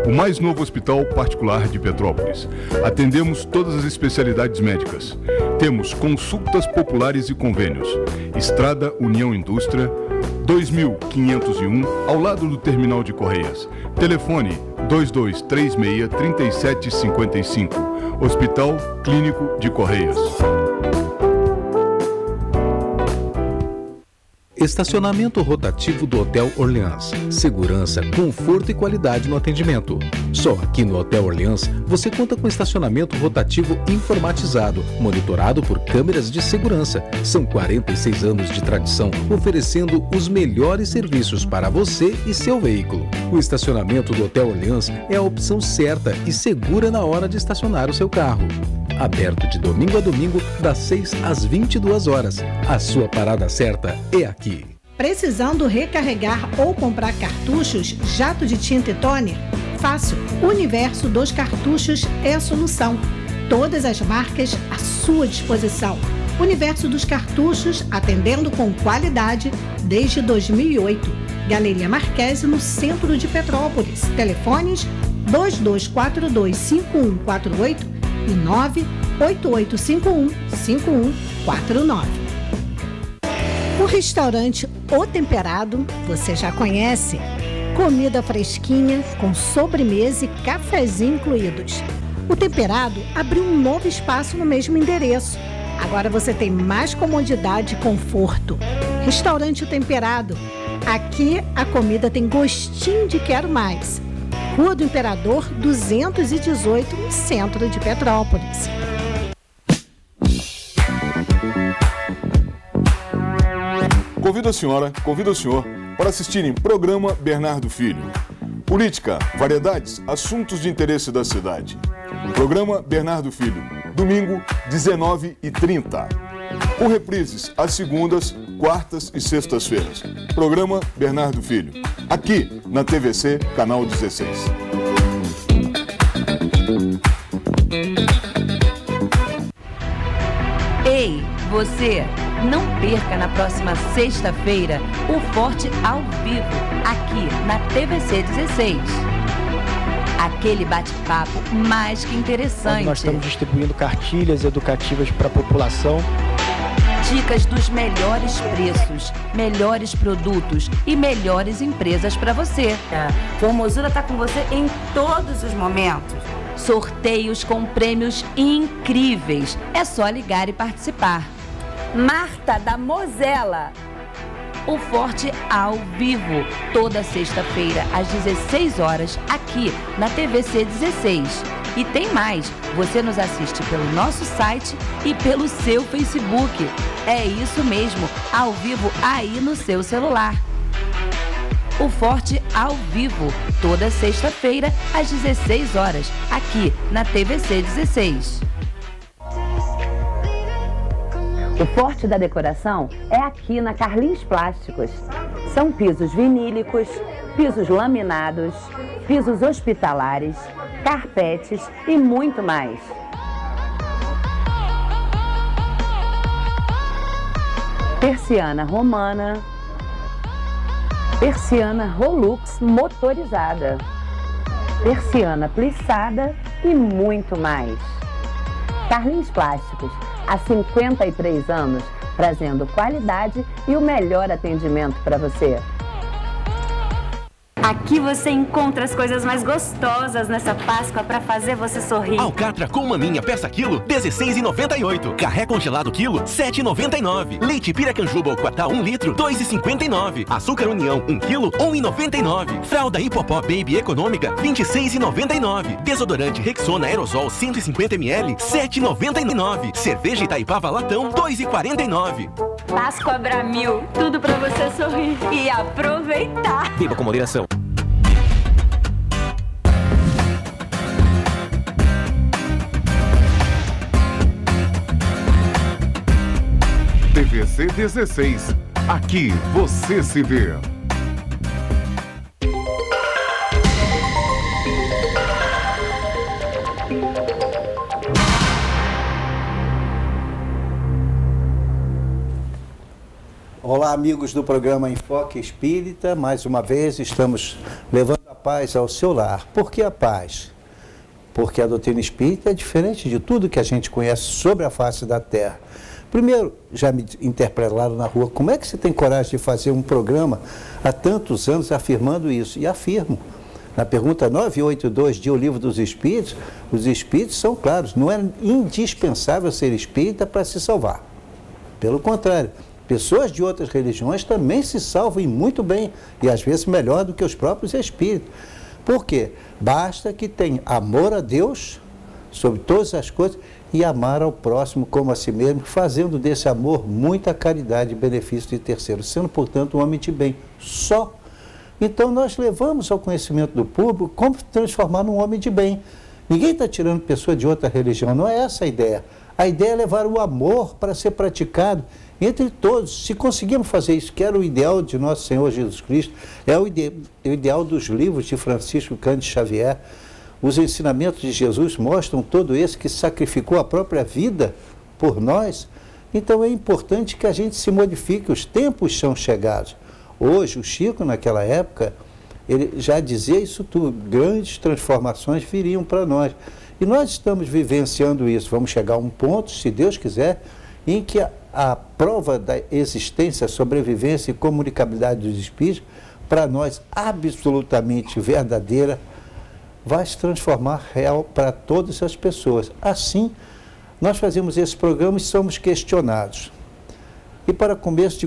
o mais novo hospital particular de Petrópolis. Atendemos todas as especialidades médicas. Temos consultas populares e convênios. Estrada União Indústria, 2501, ao lado do Terminal de Correias. Telefone 2236-3755. Hospital Clínico de Correias. Estacionamento rotativo do Hotel Orleans. Segurança, conforto e qualidade no atendimento. Só aqui no Hotel Orleans você conta com estacionamento rotativo informatizado, monitorado por câmeras de segurança. São 46 anos de tradição, oferecendo os melhores serviços para você e seu veículo. O estacionamento do Hotel Orleans é a opção certa e segura na hora de estacionar o seu carro. Aberto de domingo a domingo, das 6 às 22 horas. A sua parada certa é aqui. Precisando recarregar ou comprar cartuchos, jato de tinta e toner? Fácil. O Universo dos Cartuchos é a solução. Todas as marcas à sua disposição. Universo dos Cartuchos, atendendo com qualidade desde 2008. Galeria Marquese, no centro de Petrópolis. Telefones 2242-5148 e 98851-5149. O restaurante O Temperado, você já conhece. Comida fresquinha, com sobremesa e cafezinho incluídos. O Temperado abriu um novo espaço no mesmo endereço. Agora você tem mais comodidade e conforto. Restaurante O Temperado. Aqui a comida tem gostinho de quero mais. Rua do Imperador 218, no centro de Petrópolis. Convido a senhora, convido o senhor para assistirem programa Bernardo Filho. Política, variedades, assuntos de interesse da cidade. Programa Bernardo Filho, domingo, 19h30. Com reprises às segundas, quartas e sextas-feiras. Programa Bernardo Filho, aqui na TVC, canal 16. Ei, você, não perca na próxima sexta-feira o Forte ao vivo, aqui na TVC 16. Aquele bate-papo mais que interessante. Nós estamos distribuindo cartilhas educativas para a população. Dicas dos melhores preços, melhores produtos e melhores empresas para você. A Formosura está com você em todos os momentos. Sorteios com prêmios incríveis. É só ligar e participar. Marta da Mosela. O Forte ao vivo, toda sexta-feira às 16 horas, aqui na TVC 16. E tem mais, você nos assiste pelo nosso site e pelo seu Facebook. É isso mesmo, ao vivo aí no seu celular. O Forte ao vivo, toda sexta-feira às 16 horas, aqui na TVC 16. O forte da decoração é aqui na Carlins Plásticos. São pisos vinílicos, pisos laminados, pisos hospitalares, carpetes e muito mais. Persiana romana, persiana Rolux motorizada, persiana plissada e muito mais. Carlins Plásticos, há 53 anos, trazendo qualidade e o melhor atendimento para você. Aqui você encontra as coisas mais gostosas nessa Páscoa para fazer você sorrir. Alcatra com maminha peça quilo, R$16,98. Carré congelado quilo, R$7,99. Leite Piracanjuba ou Quatá 1 litro, R$2,59. Açúcar União 1 quilo, R$1,99. Fralda Hipopó Baby Econômica, R$26,99. Desodorante Rexona Aerosol 150 ml, R$7,99. Cerveja Itaipava Latão, R$2,49. Páscoa Bramil, tudo para você sorrir e aproveitar. Beba com moderação. TVC 16. Aqui você se vê. Olá, Olá, amigos do programa Enfoque Espírita. Mais uma vez estamos levando a paz ao seu lar. Por que a paz? Porque a doutrina espírita é diferente de tudo que a gente conhece sobre a face da Terra. Primeiro, já me interpelaram na rua, como é que você tem coragem de fazer um programa há tantos anos afirmando isso? E afirmo. Na pergunta 982 de O Livro dos Espíritos, os espíritos são claros, não é indispensável ser espírita para se salvar. Pelo contrário, pessoas de outras religiões também se salvam muito bem, e às vezes melhor do que os próprios espíritos. Por quê? Basta que tenha amor a Deus sobre todas as coisas e amar ao próximo como a si mesmo, fazendo desse amor muita caridade e benefício de terceiros, sendo, portanto, um homem de bem. Só. Então, nós levamos ao conhecimento do público como transformar num homem de bem. Ninguém está tirando pessoa de outra religião, não é essa a ideia. A ideia é levar o amor para ser praticado entre todos. Se conseguirmos fazer isso, que era o ideal de nosso Senhor Jesus Cristo, é o ideal dos livros de Francisco Cândido Xavier. Os ensinamentos de Jesus mostram todo esse que sacrificou a própria vida por nós. Então é importante que a gente se modifique, os tempos são chegados. Hoje, o Chico, naquela época, ele já dizia isso tudo, grandes transformações viriam para nós. E nós estamos vivenciando isso. Vamos chegar a um ponto, se Deus quiser, em que a prova da existência, sobrevivência e comunicabilidade dos espíritos, para nós absolutamente verdadeira, vai se transformar real para todas as pessoas. Assim, nós fazemos esse programa e somos questionados. E para começo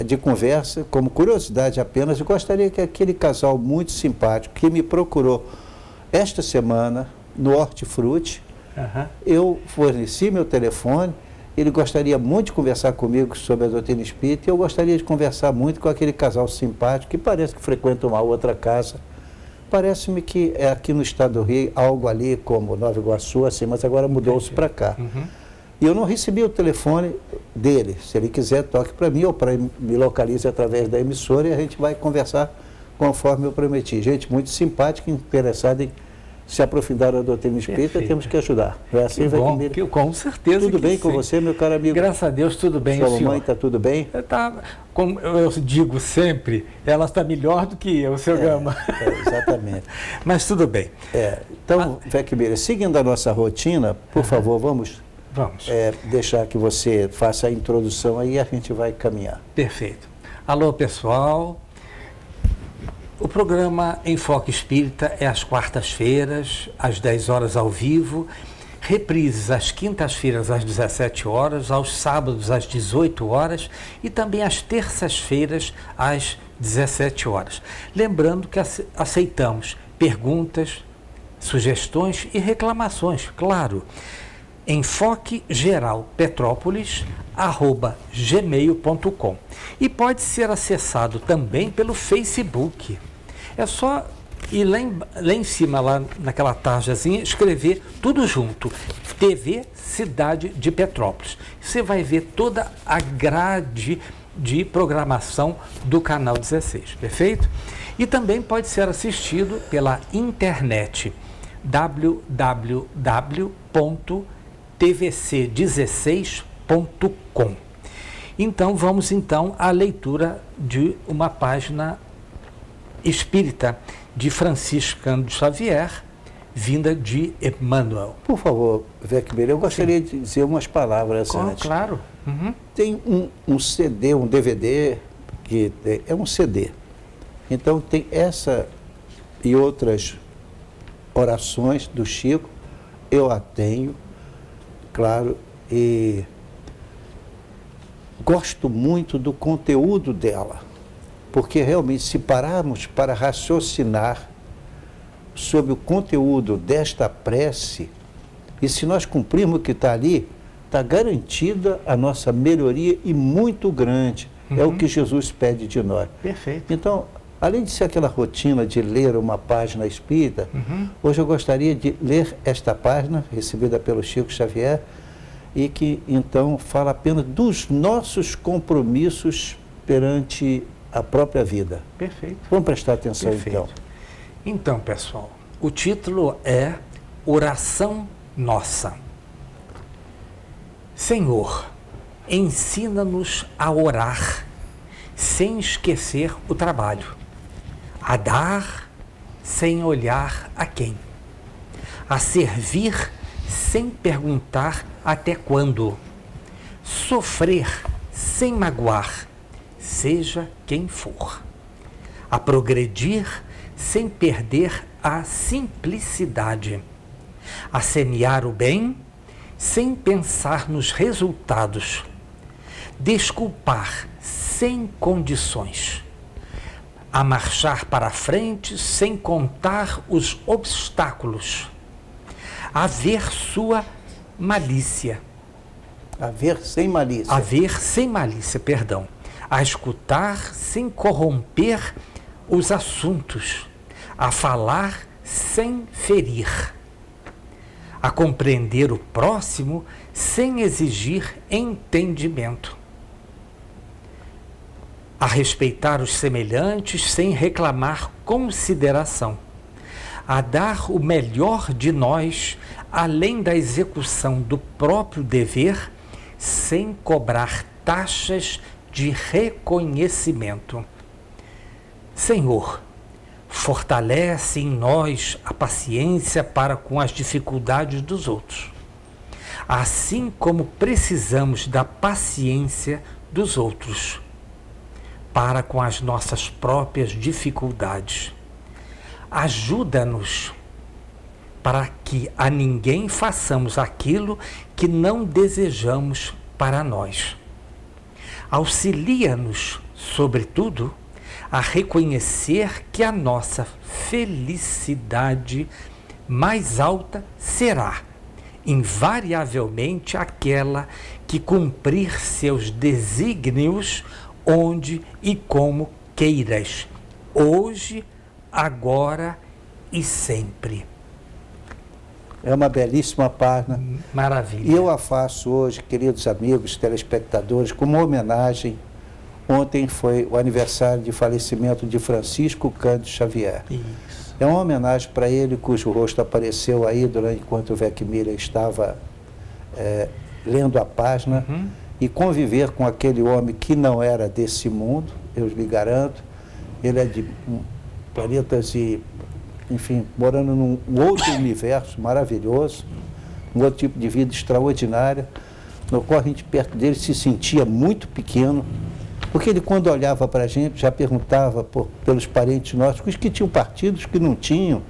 de conversa, como curiosidade apenas, eu gostaria que aquele casal muito simpático que me procurou esta semana no Hortifruti, eu forneci meu telefone, ele gostaria muito de conversar comigo sobre a doutrina espírita e eu gostaria de conversar muito com aquele casal simpático que parece que frequenta uma outra casa. Parece-me que é aqui no estado do Rio, algo ali como Nova Iguaçu, assim, mas agora mudou-se para cá. E eu não recebi o telefone dele. Se ele quiser, toque para mim ou me localize através da emissora e a gente vai conversar conforme eu prometi. Gente muito simpática, interessada em se aprofundar na doutrina espírita, temos que ajudar. É assim, vai comigo. Com certeza. Tudo bem com você, meu caro amigo? Graças a Deus, tudo bem. Sua mamãe está tudo bem? Como eu digo sempre, ela está melhor do que eu, seu Gama. Exatamente. Mas tudo bem. Então, Vecmir, seguindo a nossa rotina, por favor, vamos deixar que você faça a introdução aí e a gente vai caminhar. Perfeito. Alô, pessoal. O programa Enfoque Espírita é às quartas-feiras, às 10 horas ao vivo, reprises às quintas-feiras às 17 horas, aos sábados às 18 horas e também às terças-feiras às 17 horas. Lembrando que aceitamos perguntas, sugestões e reclamações, claro. enfoquegeralpetrópolis@gmail.com e pode ser acessado também pelo Facebook. É só ir lá em cima, lá naquela tarjazinha, escrever tudo junto, TV Cidade de Petrópolis. Você vai ver toda a grade de programação do canal 16, perfeito? E também pode ser assistido pela internet, www.tvc16.com. Então, vamos à leitura de uma página espírita de Francisco Cândido Xavier, vinda de Emmanuel. Por favor, Vecmir, eu gostaria de dizer umas palavras antes. Claro. Tem um CD, um DVD, que é um CD. Então, tem essa e outras orações do Chico, eu a tenho, claro, e gosto muito do conteúdo dela, porque realmente se pararmos para raciocinar sobre o conteúdo desta prece, e se nós cumprirmos o que está ali, está garantida a nossa melhoria e muito grande. É o que Jesus pede de nós. Perfeito. Então, além de ser aquela rotina de ler uma página espírita, hoje eu gostaria de ler esta página, recebida pelo Chico Xavier, e que então fala apenas dos nossos compromissos perante a própria vida. Perfeito. Vamos prestar atenção. Perfeito. Então, pessoal, o título é Oração Nossa. Senhor, ensina-nos a orar sem esquecer o trabalho. A dar sem olhar a quem. A servir sem perguntar até quando. Sofrer sem magoar, seja quem for. A progredir sem perder a simplicidade. A semear o bem sem pensar nos resultados. Desculpar sem condições. A marchar para frente sem contar os obstáculos. A ver sua malícia. Haver sem malícia. Haver sem malícia, perdão. A escutar sem corromper os assuntos. A falar sem ferir. A compreender o próximo sem exigir entendimento. A respeitar os semelhantes sem reclamar consideração. A dar o melhor de nós, além da execução do próprio dever, sem cobrar taxas de reconhecimento. Senhor, fortalece em nós a paciência para com as dificuldades dos outros, assim como precisamos da paciência dos outros para com as nossas próprias dificuldades. Ajuda-nos para que a ninguém façamos aquilo que não desejamos para nós. Auxilia-nos, sobretudo, a reconhecer que a nossa felicidade mais alta será, invariavelmente, aquela que cumprir seus desígnios onde e como queiras, hoje, agora e sempre. É uma belíssima página. Maravilha. E eu a faço hoje, queridos amigos, telespectadores, como uma homenagem. Ontem foi o aniversário de falecimento de Francisco Cândido Xavier. Isso. É uma homenagem para ele, cujo rosto apareceu aí enquanto o Vec Miller estava lendo a página. E conviver com aquele homem que não era desse mundo, eu lhe garanto. Ele é de planetas e, enfim, morando num outro universo maravilhoso, um outro tipo de vida extraordinária, no qual a gente perto dele se sentia muito pequeno, porque ele, quando olhava para a gente, já perguntava pelos parentes nossos, os que tinham partido, os que não tinham,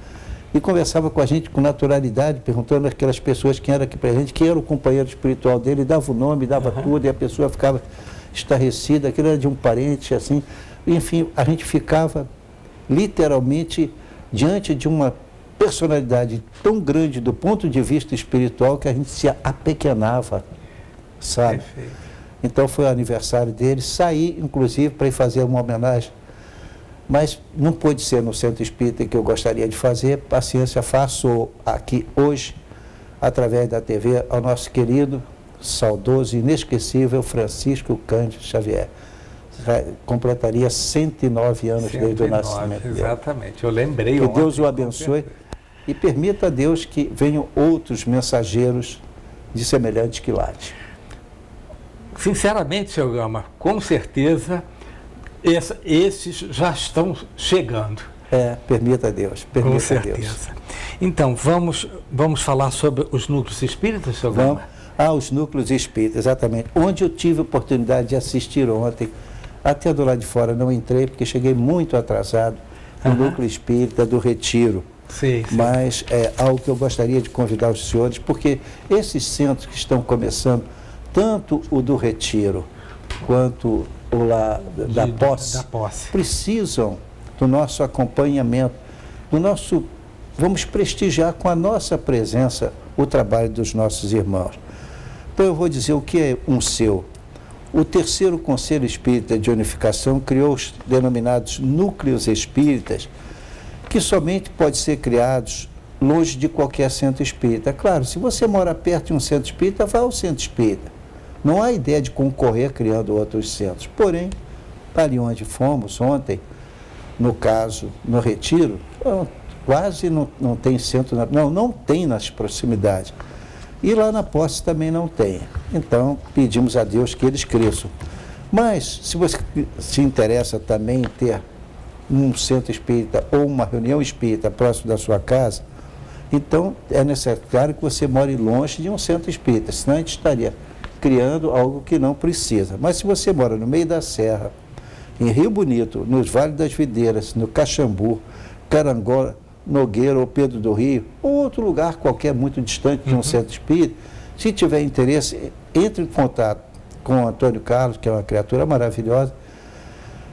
e conversava com a gente com naturalidade, perguntando aquelas pessoas quem era aqui para a gente, quem era o companheiro espiritual dele, dava o nome, dava tudo, e a pessoa ficava estarrecida, aquilo era de um parente, assim. Enfim, a gente ficava literalmente diante de uma personalidade tão grande do ponto de vista espiritual que a gente se apequenava, sabe? Perfeito. Então foi o aniversário dele, saí inclusive para ir fazer uma homenagem, mas não pôde ser no Centro Espírita que eu gostaria de fazer. Paciência, faço aqui hoje, através da TV, ao nosso querido, saudoso e inesquecível Francisco Cândido Xavier. Completaria 109 anos desde o nascimento dele. Exatamente, eu lembrei. Que Deus o abençoe e permita a Deus que venham outros mensageiros de semelhante quilate. Sinceramente, seu Gama, com certeza esses já estão chegando. Permita a Deus. Permita com certeza. A Deus. Então, vamos falar sobre os núcleos espíritas, seu Gama? Os núcleos espíritas, exatamente. Onde eu tive a oportunidade de assistir ontem, até do lado de fora não entrei, porque cheguei muito atrasado, no núcleo espírita do Retiro. Sim. Mas é algo que eu gostaria de convidar os senhores, porque esses centros que estão começando, tanto o do Retiro quanto o lá da Posse, precisam do nosso acompanhamento, do nosso, vamos prestigiar com a nossa presença o trabalho dos nossos irmãos. Então eu vou dizer o que é um seu. O terceiro Conselho Espírita de Unificação criou os denominados núcleos espíritas, que somente podem ser criados longe de qualquer centro espírita. Claro, se você mora perto de um centro espírita, vá ao centro espírita. Não há ideia de concorrer criando outros centros. Porém, ali onde fomos ontem, no caso, no Retiro, quase não tem centro, não tem nas proximidades. E lá na Posse também não tem. Então, pedimos a Deus que eles cresçam. Mas, se você se interessa também em ter um centro espírita ou uma reunião espírita próximo da sua casa, então é necessário que você more longe de um centro espírita, senão a gente estaria criando algo que não precisa. Mas se você mora no meio da serra, em Rio Bonito, nos Vales das Videiras, no Caxambu, Carangola, Nogueira ou Pedro do Rio, ou outro lugar qualquer muito distante de um centro espírita, se tiver interesse, entre em contato com o Antônio Carlos, que é uma criatura maravilhosa,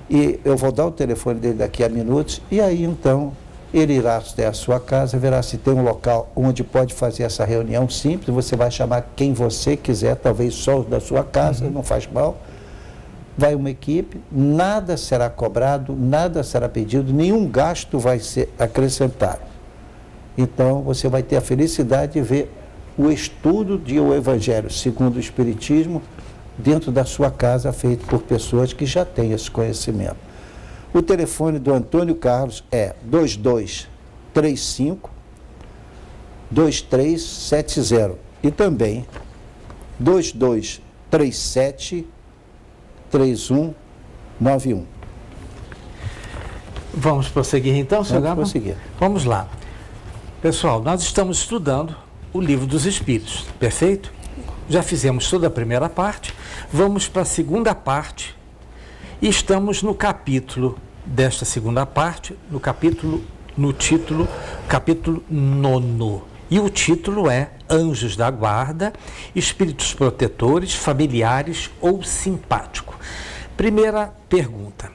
e eu vou dar o telefone dele daqui a minutos, e aí então ele irá até a sua casa, verá se tem um local onde pode fazer essa reunião simples, você vai chamar quem você quiser, talvez só da sua casa, não faz mal. Vai uma equipe, nada será cobrado, nada será pedido, nenhum gasto vai ser acrescentado. Então, você vai ter a felicidade de ver o estudo de o Evangelho segundo o Espiritismo dentro da sua casa, feito por pessoas que já têm esse conhecimento. O telefone do Antônio Carlos é 2235-2370 e também 2237-3191. Vamos prosseguir então, senhor Gabo? Vamos prosseguir. Vamos lá. Pessoal, nós estamos estudando o Livro dos Espíritos, perfeito? Já fizemos toda a primeira parte, vamos para a segunda parte e estamos no capítulo desta segunda parte, no título, capítulo 9. E o título é Anjos da Guarda, Espíritos Protetores, Familiares ou Simpático. Primeira pergunta.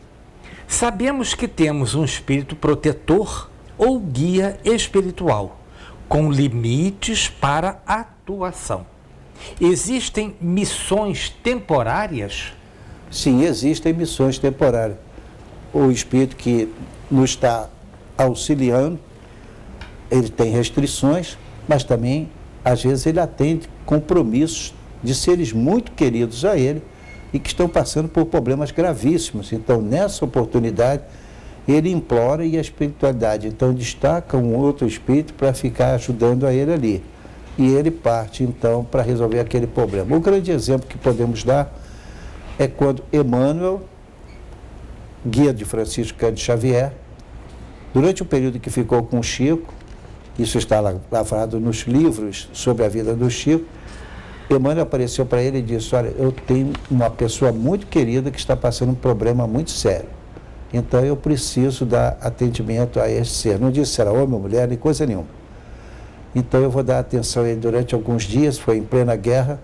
Sabemos que temos um espírito protetor ou guia espiritual, com limites para atuação. Existem missões temporárias? Sim, existem missões temporárias. O espírito que nos está auxiliando, ele tem restrições, mas também, às vezes, ele atende compromissos de seres muito queridos a ele e que estão passando por problemas gravíssimos. Então, nessa oportunidade, ele implora e a espiritualidade, então, destaca um outro espírito para ficar ajudando a ele ali. E ele parte, então, para resolver aquele problema. O grande exemplo que podemos dar é quando Emmanuel, guia de Francisco Cândido Xavier, durante o período que ficou com o Chico, isso está lavrado nos livros sobre a vida do Chico, Emmanuel apareceu para ele e disse: olha, eu tenho uma pessoa muito querida que está passando um problema muito sério. Então eu preciso dar atendimento a esse ser. Não disse se era homem ou mulher, nem coisa nenhuma. Então eu vou dar atenção a ele durante alguns dias, foi em plena guerra.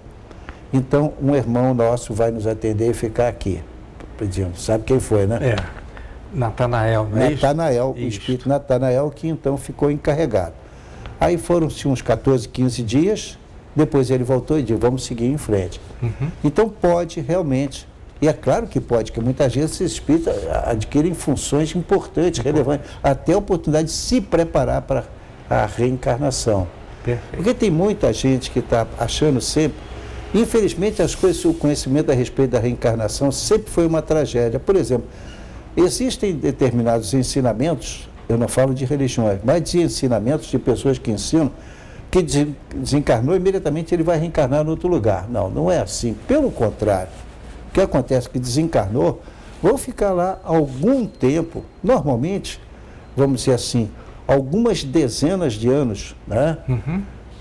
Então um irmão nosso vai nos atender e ficar aqui. Pedindo. Sabe quem foi, né? É. Natanael, não é isso? Natanael, o espírito Natanael, que então ficou encarregado. Aí foram-se uns 14, 15 dias, depois ele voltou e disse: vamos seguir em frente. Então pode realmente, e é claro que pode, que muitas vezes esses espíritos adquirem funções importantes, relevantes, até a oportunidade de se preparar para a reencarnação. Perfeito. Porque tem muita gente que está achando sempre, infelizmente as coisas, o conhecimento a respeito da reencarnação sempre foi uma tragédia. Por exemplo, existem determinados ensinamentos, eu não falo de religiões, mas de ensinamentos de pessoas que ensinam que desencarnou, imediatamente ele vai reencarnar em outro lugar. Não, não é assim. Pelo contrário, o que acontece é que desencarnou, vão ficar lá algum tempo, normalmente, vamos dizer assim, algumas dezenas de anos, né?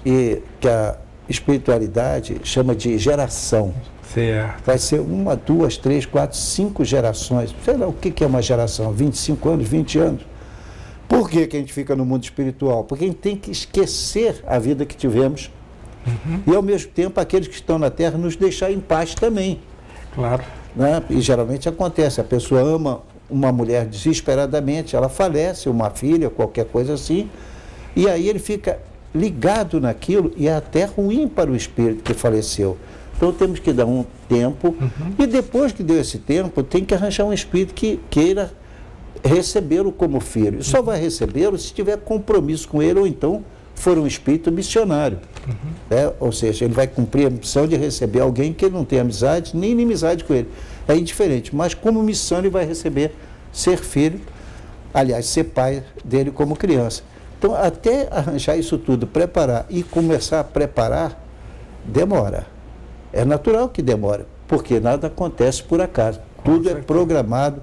E que a espiritualidade chama de geração. Certo. Vai ser 1, 2, 3, 4, 5 gerações. Sei lá o que é uma geração, 25 anos, 20 anos. Por que que a gente fica no mundo espiritual? Porque a gente tem que esquecer a vida que tivemos e, ao mesmo tempo, aqueles que estão na Terra nos deixar em paz também. Claro. Né? E geralmente acontece, a pessoa ama uma mulher desesperadamente, ela falece, uma filha, qualquer coisa assim, e aí ele fica ligado naquilo e é até ruim para o espírito que faleceu. Então temos que dar um tempo e depois que deu esse tempo, tem que arranjar um espírito que queira recebê-lo como filho. E só vai recebê-lo se tiver compromisso com ele ou então for um espírito missionário. Né? Ou seja, ele vai cumprir a missão de receber alguém que ele não tem amizade nem inimizade com ele. É indiferente, mas como missão ele vai receber ser filho, aliás, ser pai dele como criança. Então, até arranjar isso tudo, preparar e começar a preparar, demora. É natural que demora, porque nada acontece por acaso. Tudo é programado,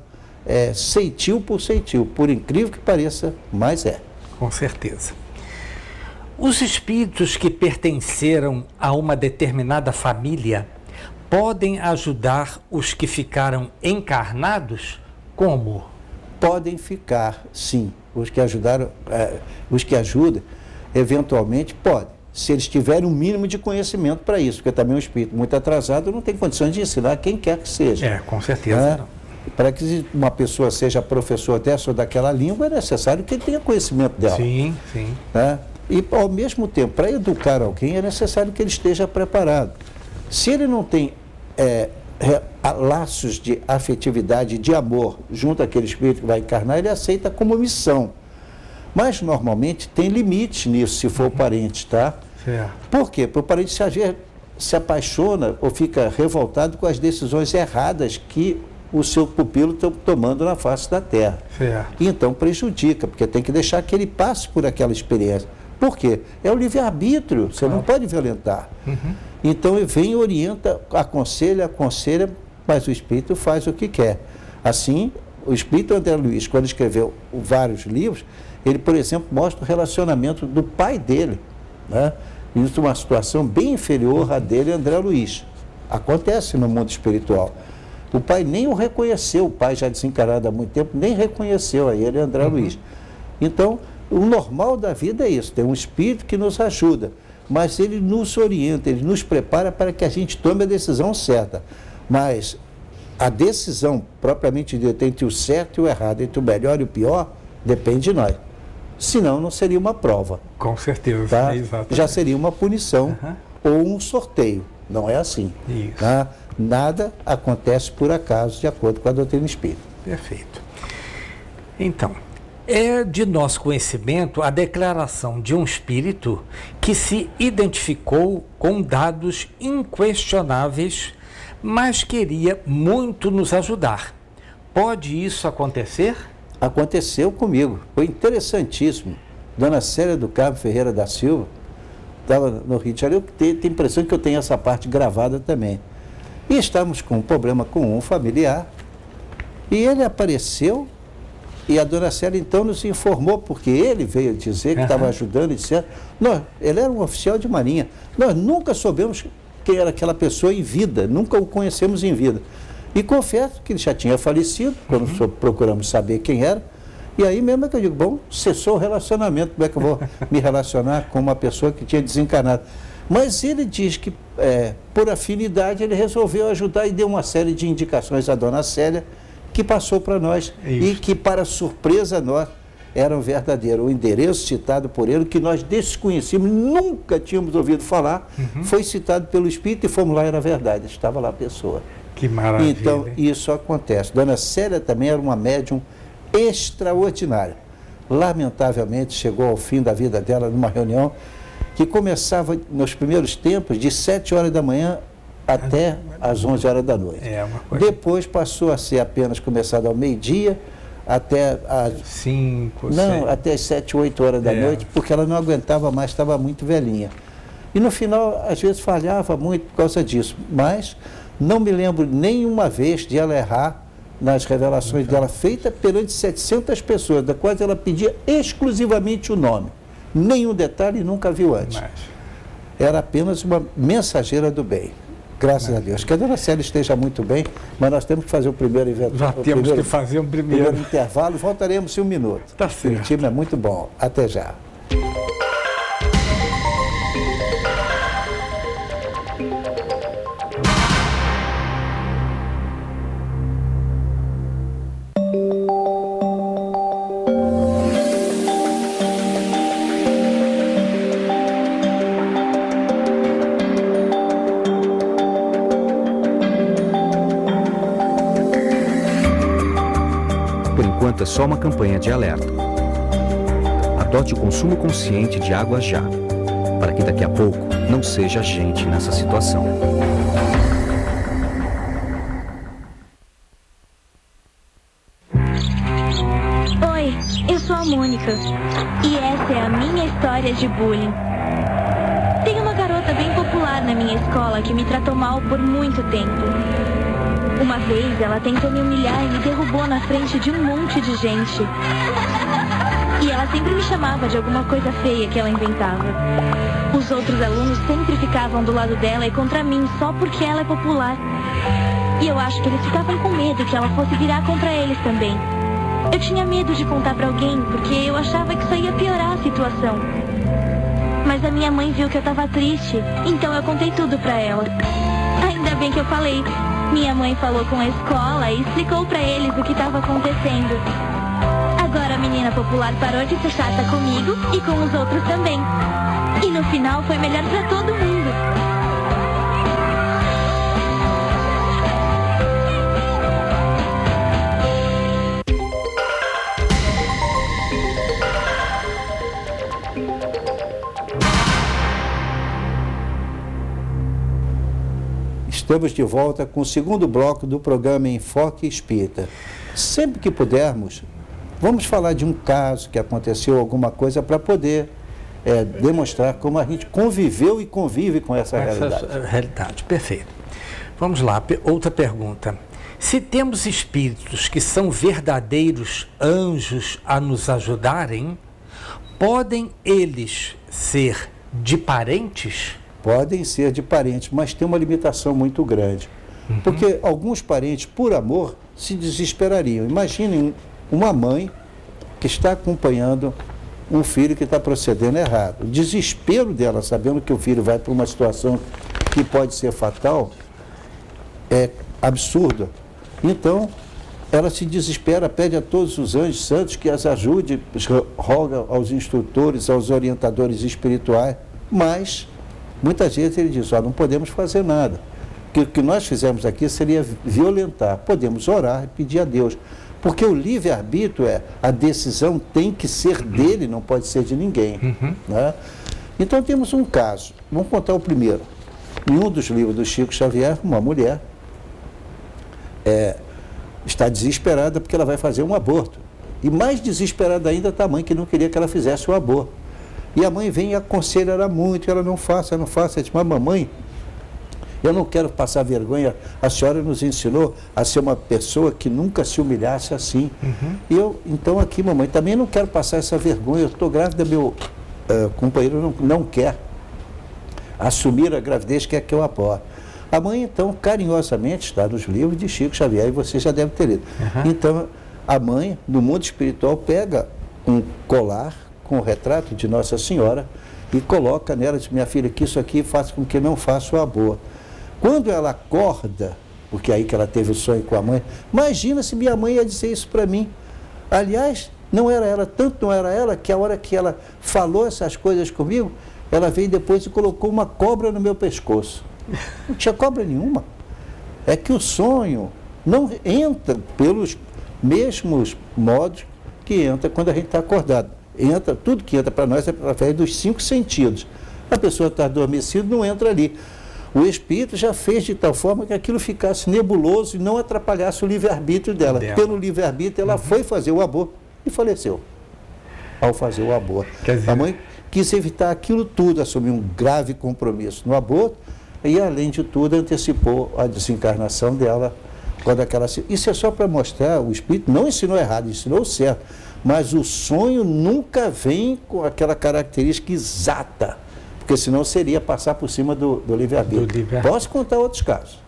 ceitil por ceitil, por incrível que pareça, mas é. Com certeza. Os espíritos que pertenceram a uma determinada família podem ajudar os que ficaram encarnados? Como? Podem ficar, sim. Os que ajudaram, os que ajudam, eventualmente podem, se eles tiverem um mínimo de conhecimento para isso, porque também um espírito muito atrasado não tem condições de ensinar quem quer que seja. Com certeza. Para que uma pessoa seja professor dessa ou daquela língua, é necessário que ele tenha conhecimento dela. Sim, sim. E, ao mesmo tempo, para educar alguém, é necessário que ele esteja preparado. Se ele não tem laços de afetividade, de amor, junto àquele espírito que vai encarnar, ele aceita como missão. Mas, normalmente, tem limites nisso, se for o parente, tá? Certo. Por quê? Porque o parente se apaixona ou fica revoltado com as decisões erradas que o seu pupilo está tomando na face da Terra. Certo. E então prejudica, porque tem que deixar que ele passe por aquela experiência. Por quê? É o livre-arbítrio, você não pode violentar. Então ele vem, orienta, aconselha, mas o espírito faz o que quer. Assim, o espírito André Luiz, quando escreveu vários livros, ele, por exemplo, mostra o relacionamento do pai dele, né? Isso é uma situação bem inferior à dele, André Luiz. Acontece no mundo espiritual. O pai nem o reconheceu, o pai já desencarnado há muito tempo, nem reconheceu a ele, André Luiz. Então, o normal da vida é isso, tem um espírito que nos ajuda, mas ele nos orienta, ele nos prepara para que a gente tome a decisão certa. Mas a decisão propriamente dita entre o certo e o errado, entre o melhor e o pior, depende de nós. Senão não seria uma prova. Com certeza, tá? Exatamente. Já seria uma punição ou um sorteio. Não é assim. Isso. Tá? Nada acontece por acaso, de acordo com a doutrina espírita. Perfeito. Então, é de nosso conhecimento a declaração de um espírito que se identificou com dados inquestionáveis, mas queria muito nos ajudar. Pode isso acontecer? Aconteceu comigo. Foi interessantíssimo. Dona Célia do Carmo Ferreira da Silva estava no Rio de Janeiro. Eu tenho a impressão que eu tenho essa parte gravada também. E estávamos com um problema com um familiar. E ele apareceu e a Dona Célia então nos informou, porque ele veio dizer que estava ajudando e disse, ele era um oficial de marinha. Nós nunca soubemos quem era aquela pessoa em vida, nunca o conhecemos em vida. E confesso que ele já tinha falecido, quando procuramos saber quem era. E aí mesmo é que eu digo, bom, cessou o relacionamento, como é que eu vou me relacionar com uma pessoa que tinha desencarnado? Mas ele diz que, por afinidade, ele resolveu ajudar e deu uma série de indicações à Dona Célia, que passou para nós e que, para surpresa nossa, eram verdadeiros. O endereço citado por ele, que nós desconhecíamos, nunca tínhamos ouvido falar, foi citado pelo Espírito e fomos lá, era verdade, estava lá a pessoa. Que maravilha. Então, isso acontece. Dona Célia também era uma médium extraordinária. Lamentavelmente, chegou ao fim da vida dela numa reunião que começava nos primeiros tempos de 7 horas da manhã até às 11 horas da noite. Depois passou a ser apenas começado ao meio-dia até às 7, 8 horas da noite, porque ela não aguentava mais, estava muito velhinha. E no final, às vezes, falhava muito por causa disso, mas não me lembro nenhuma vez de ela errar nas revelações dela, feita perante 700 pessoas, da qual ela pedia exclusivamente o nome. Nenhum detalhe, nunca viu antes. Era apenas uma mensageira do bem. Graças a Deus. Que a Dona Célia esteja muito bem, mas nós temos que fazer o primeiro evento. Já temos que fazer um primeiro intervalo, voltaremos em 1 minuto. Tá certo. O time é muito bom. Até já. É só uma campanha de alerta. Adote o consumo consciente de água já, para que daqui a pouco não seja a gente nessa situação. Oi, eu sou a Mônica e essa é a minha história de bullying. Tem uma garota garota bem popular na minha escola que me tratou mal por muito tempo. Uma vez ela tentou me humilhar e me derrubou na frente de um monte de gente. E ela sempre me chamava de alguma coisa feia que ela inventava. Os outros alunos sempre ficavam do lado dela e contra mim só porque ela é popular. E eu acho que eles ficavam com medo que ela fosse virar contra eles também. Eu tinha medo de contar pra alguém porque eu achava que isso ia piorar a situação. Mas a minha mãe viu que eu tava triste, então eu contei tudo pra ela. Ainda bem que eu falei. Minha mãe falou com a escola e explicou pra eles o que estava acontecendo. Agora a menina popular parou de ser chata comigo e com os outros também. E no final foi melhor pra todo mundo. Estamos de volta com o segundo bloco do programa Enfoque Espírita. Sempre que pudermos, vamos falar de um caso que aconteceu, alguma coisa, para poder demonstrar como a gente conviveu e convive com essa realidade. Perfeito. Vamos lá, outra pergunta. Se temos espíritos que são verdadeiros anjos a nos ajudarem, podem eles ser de parentes? Podem ser de parentes, mas tem uma limitação muito grande. Porque alguns parentes, por amor, se desesperariam. Imaginem uma mãe que está acompanhando um filho que está procedendo errado. O desespero dela, sabendo que o filho vai para uma situação que pode ser fatal, é absurdo. Então, ela se desespera, pede a todos os anjos santos que as ajude, roga aos instrutores, aos orientadores espirituais, mas muitas vezes ele diz, não podemos fazer nada. O que nós fizemos aqui seria violentar. Podemos orar e pedir a Deus. Porque o livre-arbítrio a decisão tem que ser dele, não pode ser de ninguém. Né? Então temos um caso. Vamos contar o primeiro. Em um dos livros do Chico Xavier, uma mulher está desesperada porque ela vai fazer um aborto. E mais desesperada ainda está a mãe que não queria que ela fizesse o aborto. E a mãe vem e aconselha ela muito, ela não faça. Ela diz, mas mamãe, eu não quero passar vergonha, a senhora nos ensinou a ser uma pessoa que nunca se humilhasse assim. E eu, então aqui, mamãe, também não quero passar essa vergonha, eu estou grávida, meu companheiro não quer assumir a gravidez, quer que eu aborte. A mãe, então, carinhosamente, está nos livros de Chico Xavier, e você já deve ter lido. Então, a mãe, no mundo espiritual, pega um colar com o retrato de Nossa Senhora e coloca nela, diz, minha filha, que isso aqui faz com que não faça o aborto. Quando ela acorda, porque aí que ela teve o sonho com a mãe, imagina se minha mãe ia dizer isso para mim. Aliás, não era ela, tanto não era ela, que a hora que ela falou essas coisas comigo, ela veio depois e colocou uma cobra no meu pescoço. Não tinha cobra nenhuma. É que o sonho não entra pelos mesmos modos que entra quando a gente está acordado. Tudo que entra para nós é através dos 5 sentidos. A pessoa está adormecida, não entra ali. O espírito já fez de tal forma que aquilo ficasse nebuloso e não atrapalhasse o livre-arbítrio dela. Pelo livre-arbítrio, ela foi fazer o aborto e faleceu ao fazer o aborto. A mãe quis evitar aquilo tudo, assumiu um grave compromisso no aborto e, além de tudo, antecipou a desencarnação dela. Isso é só para mostrar, o espírito não ensinou errado, ensinou certo. Mas o sonho nunca vem com aquela característica exata, porque senão seria passar por cima do livre-arbítrio. Posso contar outros casos.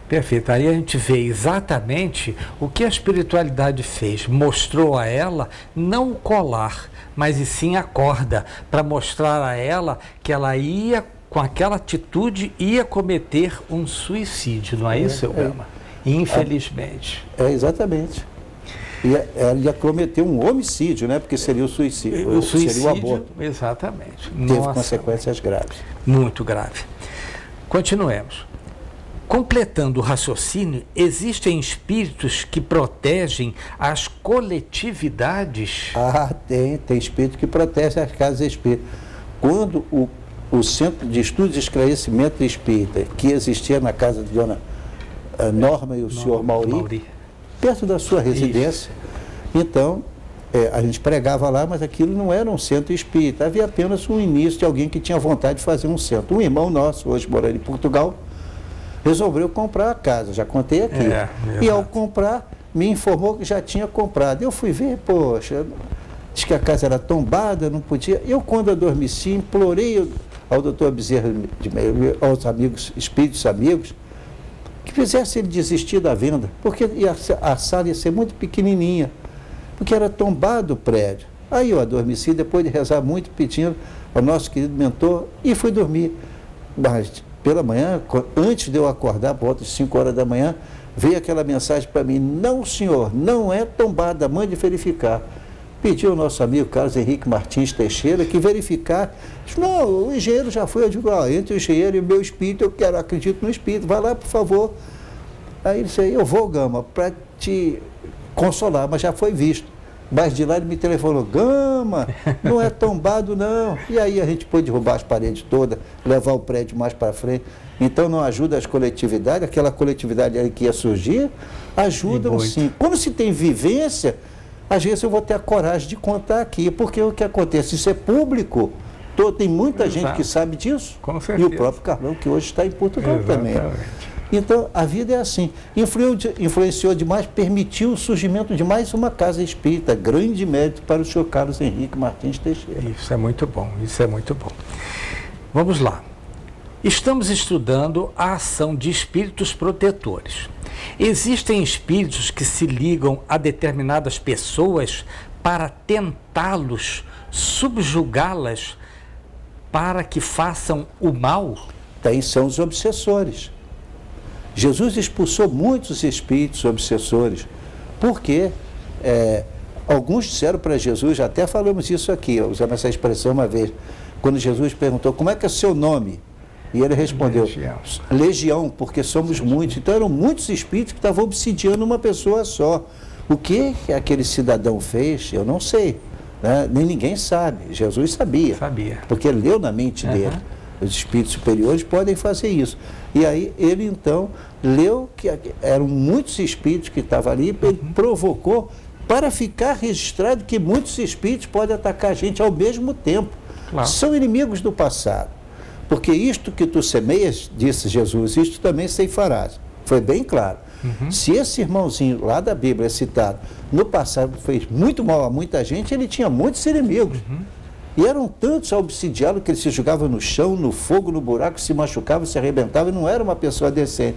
Perfeito. Aí a gente vê exatamente o que a espiritualidade fez. Mostrou a ela não o colar, mas e sim a corda, para mostrar a ela que ela ia, com aquela atitude, ia cometer um suicídio. Não é isso, Elma? Infelizmente. Exatamente. Ela ia cometer um homicídio, né? Porque seria o suicídio, seria o aborto. Exatamente. Teve consequências graves. Muito grave. Continuemos. Completando o raciocínio, existem espíritos que protegem as coletividades? Tem espírito que protege as casas espíritas. Quando o Centro de Estudos e Esclarecimento Espírita, que existia na casa de Dona Norma e o senhor Mauri, perto da sua residência. Então, a gente pregava lá, mas aquilo não era um centro espírita, havia apenas um início de alguém que tinha vontade de fazer um centro. Um irmão nosso, hoje morando em Portugal, resolveu comprar a casa, já contei aqui. E ao comprar, me informou que já tinha comprado. Eu fui ver, poxa, diz que a casa era tombada, não podia. Eu, quando adormeci, implorei ao doutor Bezerra, aos amigos, espíritos amigos, que fizesse ele desistir da venda, porque a sala ia ser muito pequenininha, porque era tombado o prédio. Aí eu adormeci, depois de rezar muito, pedindo ao nosso querido mentor, e fui dormir. Mas, pela manhã, antes de eu acordar, por volta de 5 horas da manhã, veio aquela mensagem para mim: não, senhor, não é tombada, mande verificar. Pedi ao nosso amigo Carlos Henrique Martins Teixeira que verificar. Disse, não, o engenheiro já foi. Eu digo, entre o engenheiro e o meu espírito, eu acredito no espírito, vai lá, por favor. Aí ele disse, eu vou, Gama, para te consolar, mas já foi visto. Mas de lá ele me telefonou, Gama, não é tombado não. E aí a gente pôde derrubar as paredes todas, levar o prédio mais para frente. Então não ajuda as coletividades, aquela coletividade aí que ia surgir, ajudam sim. Quando se tem vivência, às vezes eu vou ter a coragem de contar aqui, porque o que acontece, isso é público, tem muita gente que sabe disso. Com certeza. E o próprio Carlão, que hoje está em Portugal também. Então, a vida é assim. Influenciou demais, permitiu o surgimento de mais uma casa espírita. Grande mérito para o senhor Carlos Henrique Martins Teixeira. Isso é muito bom, isso é muito bom. Vamos lá. Estamos estudando a ação de espíritos protetores. Existem espíritos que se ligam a determinadas pessoas para tentá-los, subjugá-las, para que façam o mal? Tem, são os obsessores. Jesus expulsou muitos espíritos obsessores, porque alguns disseram para Jesus, já até falamos isso aqui, usamos essa expressão uma vez, quando Jesus perguntou, como é que é seu nome? E ele respondeu, Legião, porque somos muitos. Então eram muitos espíritos que estavam obsidiando uma pessoa só. O que aquele cidadão fez, eu não sei, né? Nem ninguém sabe. Jesus sabia, porque ele leu na mente dele. Os espíritos superiores podem fazer isso. E aí ele então leu que eram muitos espíritos que estavam ali, ele provocou para ficar registrado que muitos espíritos podem atacar a gente ao mesmo tempo. Claro. São inimigos do passado. Porque isto que tu semeias, disse Jesus, isto também ceifarás. Foi bem claro. Se esse irmãozinho lá da Bíblia é citado, no passado fez muito mal a muita gente, ele tinha muitos inimigos. E eram tantos a obsidiá-lo que ele se jogava no chão, no fogo, no buraco, se machucava, se arrebentava, e não era uma pessoa decente.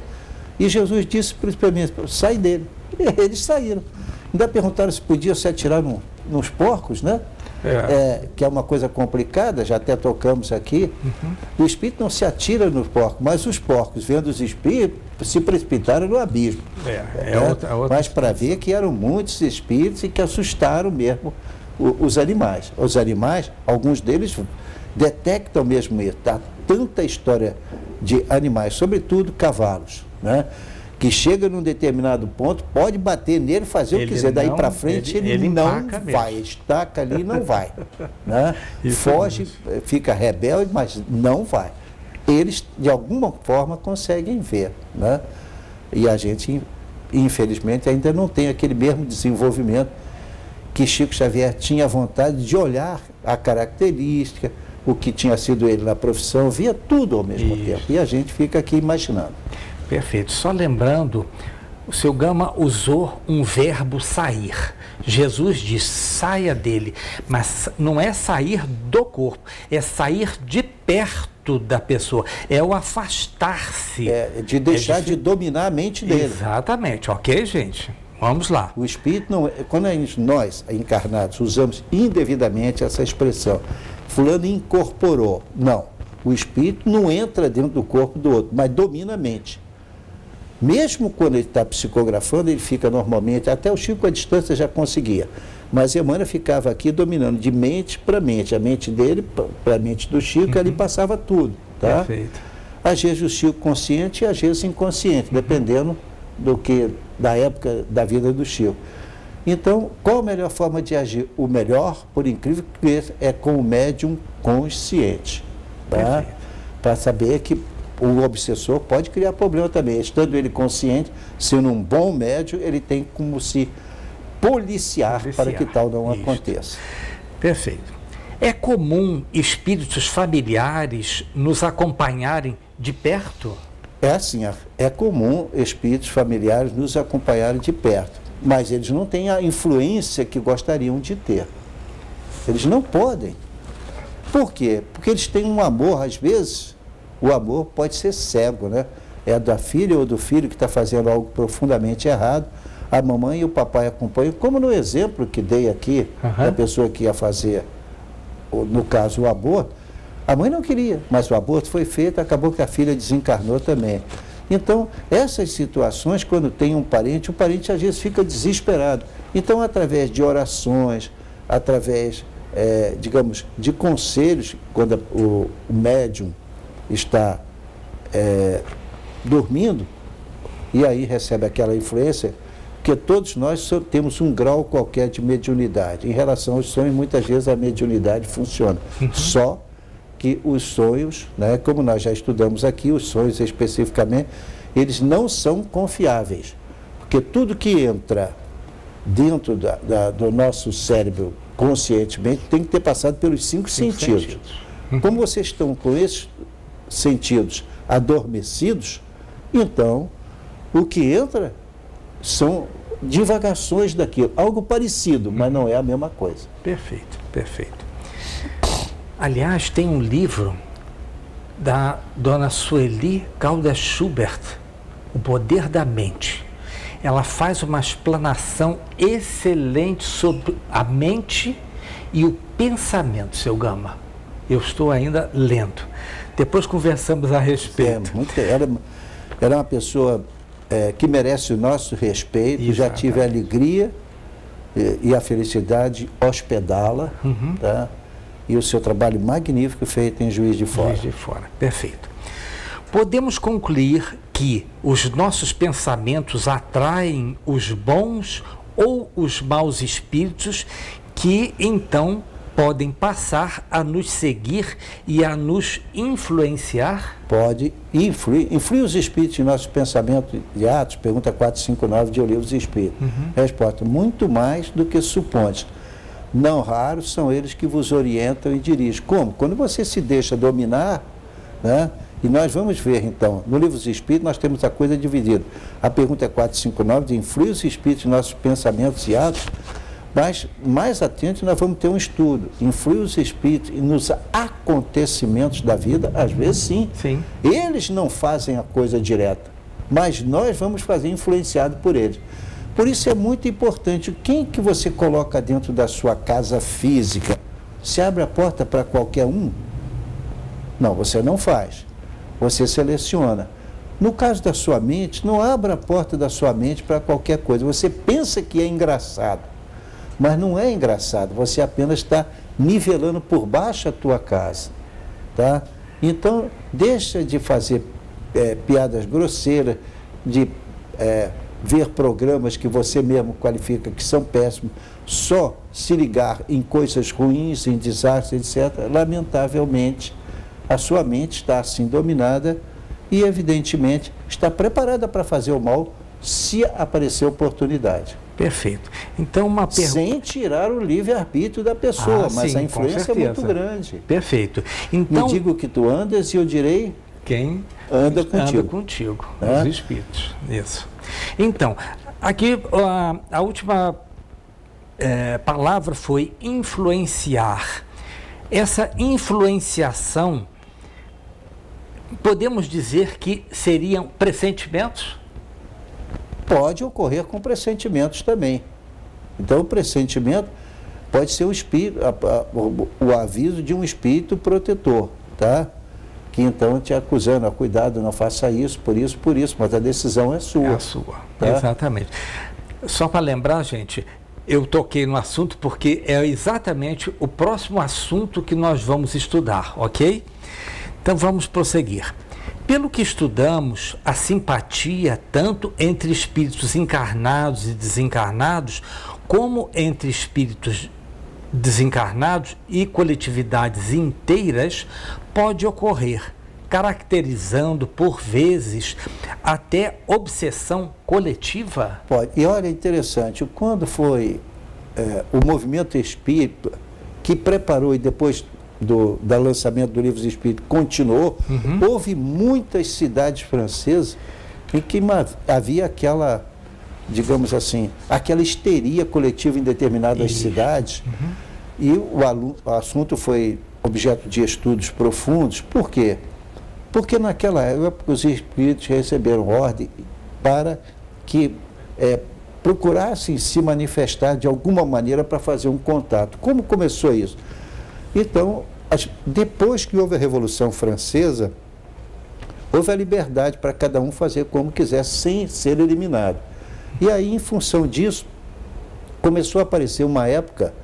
E Jesus disse para mim, sai dele. E eles saíram. Ainda perguntaram se podia se atirar nos porcos, né? Que é uma coisa complicada, já até tocamos aqui. O espírito não se atira nos porcos, mas os porcos, vendo os espíritos, se precipitaram no abismo. Mas para ver que eram muitos espíritos e que assustaram mesmo os animais. Os animais, alguns deles detectam mesmo isso. Há tanta história de animais, sobretudo cavalos, né? Que chega num determinado ponto, pode bater nele, fazer o que quiser, daí para frente ele não vai, estaca ali e não vai. Né? Foge, fica rebelde, mas não vai. Eles, de alguma forma, conseguem ver. Né? E a gente, infelizmente, ainda não tem aquele mesmo desenvolvimento que Chico Xavier tinha vontade de olhar a característica, o que tinha sido ele na profissão, via tudo ao mesmo tempo. E a gente fica aqui imaginando. Perfeito. Só lembrando, o seu Gama usou um verbo sair. Jesus diz, saia dele. Mas não é sair do corpo, é sair de perto da pessoa. É o afastar-se. De deixar de dominar a mente dele. Exatamente. Ok, gente? Vamos lá. O espírito não... Quando nós, encarnados, usamos indevidamente essa expressão, fulano incorporou. Não. O espírito não entra dentro do corpo do outro, mas domina a mente. Mesmo quando ele está psicografando, ele fica normalmente, até o Chico à distância já conseguia, mas Emmanuel ficava aqui dominando de mente para mente, a mente dele para a mente do Chico, ali passava tudo. Tá? Perfeito. Às vezes o Chico consciente e às vezes inconsciente, dependendo da época da vida do Chico. Então, qual a melhor forma de agir? O melhor, por incrível que pareça, é com o médium consciente. Tá? Para saber que o obsessor pode criar problema também. Estando ele consciente, sendo um bom médium, ele tem como se policiar para que tal não aconteça. Perfeito. É comum espíritos familiares nos acompanharem de perto? É assim, é comum espíritos familiares nos acompanharem de perto, mas eles não têm a influência que gostariam de ter. Eles não podem. Por quê? Porque eles têm um amor, às vezes, o amor pode ser cego, né? É da filha ou do filho que está fazendo algo profundamente errado, a mamãe e o papai acompanham, como no exemplo que dei aqui, da pessoa que ia fazer, no caso, o aborto. A mãe não queria, mas o aborto foi feito, acabou que a filha desencarnou também. Então, essas situações, quando tem um parente, o parente às vezes fica desesperado. Então, através de orações, através, digamos, de conselhos, quando o médium está dormindo, e aí recebe aquela influência, porque todos nós temos um grau qualquer de mediunidade. Em relação aos sonhos, muitas vezes a mediunidade funciona. Só que os sonhos, né, como nós já estudamos aqui, os sonhos especificamente, eles não são confiáveis. Porque tudo que entra dentro do nosso cérebro conscientemente tem que ter passado pelos cinco sentidos. Como vocês estão com esses sentidos adormecidos, então o que entra são divagações daquilo, algo parecido, mas não é a mesma coisa. Perfeito, perfeito. Aliás, tem um livro da dona Sueli Caldas Schubert, O Poder da Mente. Ela faz uma explanação excelente sobre a mente e o pensamento, seu Gama. Eu estou ainda lendo. Depois conversamos a respeito. Ela é uma pessoa que merece o nosso respeito. Exatamente. Já tive a alegria e a felicidade de hospedá-la, tá? E o seu trabalho magnífico feito em Juiz de Fora. Juiz de Fora, perfeito. Podemos concluir que os nossos pensamentos atraem os bons ou os maus espíritos que, então, podem passar a nos seguir e a nos influenciar? Pode influir os espíritos em nossos pensamentos e atos, pergunta 459 de O Livro dos Espíritos. Resposta, muito mais do que supões. Não raros são eles que vos orientam e dirigem. Como? Quando você se deixa dominar, né? E nós vamos ver, então, no Livro dos Espíritos nós temos a coisa dividida. A pergunta é 459, de influir os espíritos em nossos pensamentos e atos, mas mais atentos nós vamos ter um estudo. Influir os espíritos nos acontecimentos da vida, às vezes sim. Eles não fazem a coisa direta, mas nós vamos fazer influenciado por eles. Por isso é muito importante, quem que você coloca dentro da sua casa física? Você abre a porta para qualquer um? Não, você não faz. Você seleciona. No caso da sua mente, não abra a porta da sua mente para qualquer coisa. Você pensa que é engraçado, mas não é engraçado. Você apenas está nivelando por baixo a tua casa, tá? Então, deixa de fazer piadas grosseiras, de ver programas que você mesmo qualifica que são péssimos, só se ligar em coisas ruins, em desastres, etc. Lamentavelmente, a sua mente está assim dominada e, evidentemente, está preparada para fazer o mal se aparecer oportunidade. Perfeito. Então, uma pergunta... Sem tirar o livre-arbítrio da pessoa, mas sim, a influência é muito grande. Perfeito. Então... Me digo que tu andas e eu direi... Quem anda contigo. Anda contigo, os espíritos. Isso. Então, aqui a última palavra foi influenciar. Essa influenciação, podemos dizer que seriam pressentimentos? Pode ocorrer com pressentimentos também. Então, o pressentimento pode ser o aviso de um espírito protetor, tá? Que então te acusando, cuidado, não faça isso, por isso, mas a decisão é sua. É a sua, tá? Exatamente. Só para lembrar, gente, eu toquei no assunto porque é exatamente o próximo assunto que nós vamos estudar, ok? Então vamos prosseguir. Pelo que estudamos, a simpatia tanto entre espíritos encarnados e desencarnados, como entre espíritos desencarnados e coletividades inteiras, pode ocorrer caracterizando, por vezes, até obsessão coletiva? Pode. E olha, interessante, quando foi o movimento espírita que preparou e depois do lançamento do Livro dos Espíritos continuou, houve muitas cidades francesas em que havia aquela, digamos assim, aquela histeria coletiva em determinadas cidades, e o assunto foi objeto de estudos profundos. Por quê? Porque naquela época os espíritos receberam ordem para que procurassem se manifestar de alguma maneira para fazer um contato. Como começou isso? Então, depois que houve a Revolução Francesa, houve a liberdade para cada um fazer como quiser, sem ser eliminado. E aí, em função disso, começou a aparecer uma época,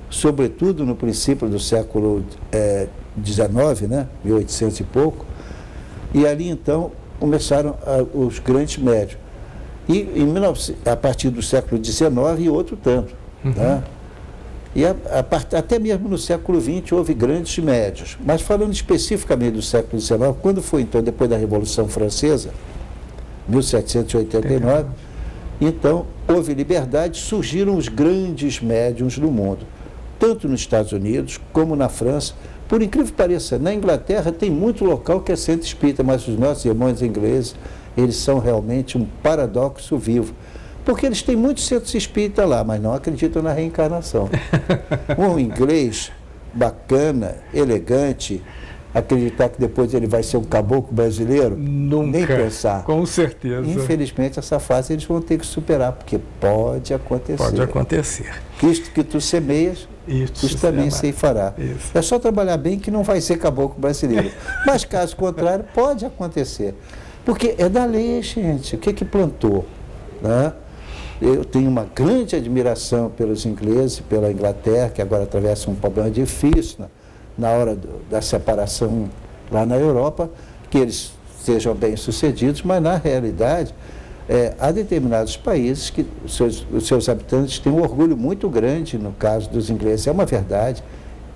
sobretudo no princípio do século XIX, né, 1800 e pouco, e ali então começaram os grandes médiuns. E a partir do século XIX e outro tanto. Tá? E até mesmo no século XX houve grandes médiuns. Mas falando especificamente do século XIX, quando foi então depois da Revolução Francesa, 1789, então houve liberdade, surgiram os grandes médiuns no mundo, tanto nos Estados Unidos como na França. Por incrível que pareça, na Inglaterra tem muito local que é centro espírita, mas os nossos irmãos ingleses, eles são realmente um paradoxo vivo. Porque eles têm muitos centros espíritas lá, mas não acreditam na reencarnação. Um inglês bacana, elegante, acreditar que depois ele vai ser um caboclo brasileiro? Nunca, nem pensar. Com certeza. Infelizmente, essa fase eles vão ter que superar, porque pode acontecer. Pode acontecer. Isto que tu semeias, isso também ceifará. É só trabalhar bem que não vai ser caboclo brasileiro. Mas, caso contrário, pode acontecer. Porque é da lei, gente. O que plantou? Né? Eu tenho uma grande admiração pelos ingleses, pela Inglaterra, que agora atravessa um problema difícil na hora da separação lá na Europa, que eles sejam bem-sucedidos, mas na realidade há determinados países que os seus habitantes têm um orgulho muito grande. No caso dos ingleses, é uma verdade,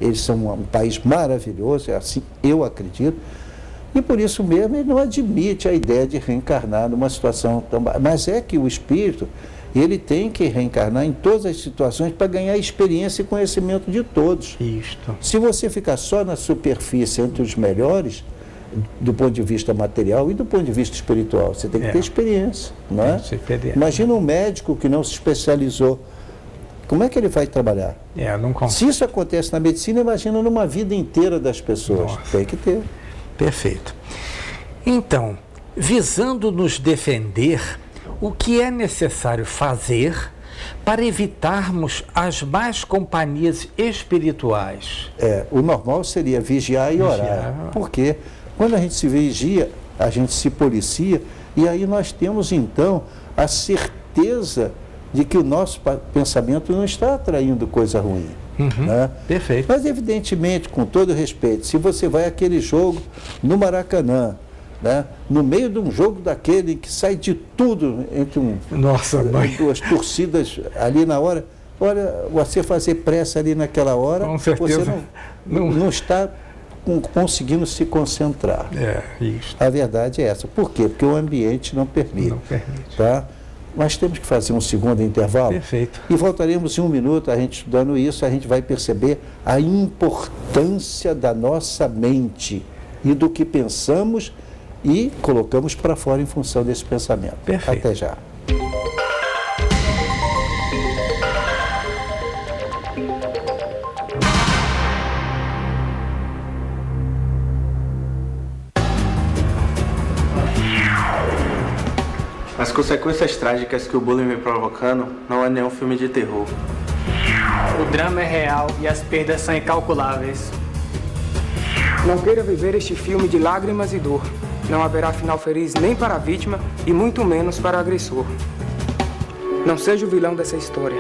eles são um país maravilhoso, é assim eu acredito, e por isso mesmo ele não admite a ideia de reencarnar numa situação tão... Mas é que o espírito, ele tem que reencarnar em todas as situações para ganhar experiência e conhecimento de todos. Isto. Se você ficar só na superfície entre os melhores, do ponto de vista material e do ponto de vista espiritual, você tem que ter experiência, não é? Imagina um médico que não se especializou, como é que ele vai trabalhar? Se isso acontece na medicina, imagina numa vida inteira das pessoas. Nossa. Tem que ter. Perfeito. Então, visando nos defender, o que é necessário fazer para evitarmos as más companhias espirituais? O normal seria vigiar e orar. Porque quando a gente se vigia, a gente se policia, e aí nós temos então a certeza de que o nosso pensamento não está atraindo coisa ruim. Né? Perfeito. Mas evidentemente, com todo respeito, se você vai àquele jogo no Maracanã, né? No meio de um jogo daquele que sai de tudo entre duas torcidas ali na hora, olha, você fazer pressa ali naquela hora, com certeza, você não está conseguindo se concentrar. Isso. A verdade é essa. Por quê? Porque o ambiente não permite. Não permite. Tá? Nós temos que fazer um segundo intervalo. Perfeito. E voltaremos em um minuto, a gente estudando isso, a gente vai perceber a importância da nossa mente e do que pensamos e colocamos para fora em função desse pensamento. Perfeito. Até já. As consequências trágicas que o bullying vem provocando não é nenhum filme de terror. O drama é real e as perdas são incalculáveis. Não queira viver este filme de lágrimas e dor. Não haverá final feliz nem para a vítima e muito menos para o agressor. Não seja o vilão dessa história.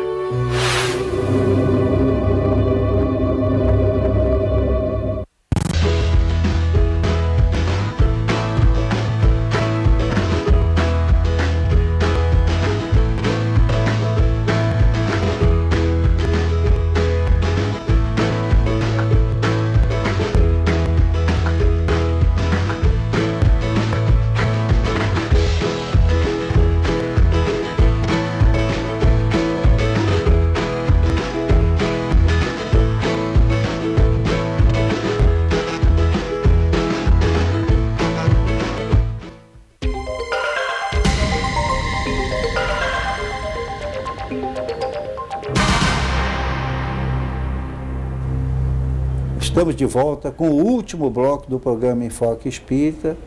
Estamos de volta com o último bloco do programa Enfoque Espírita.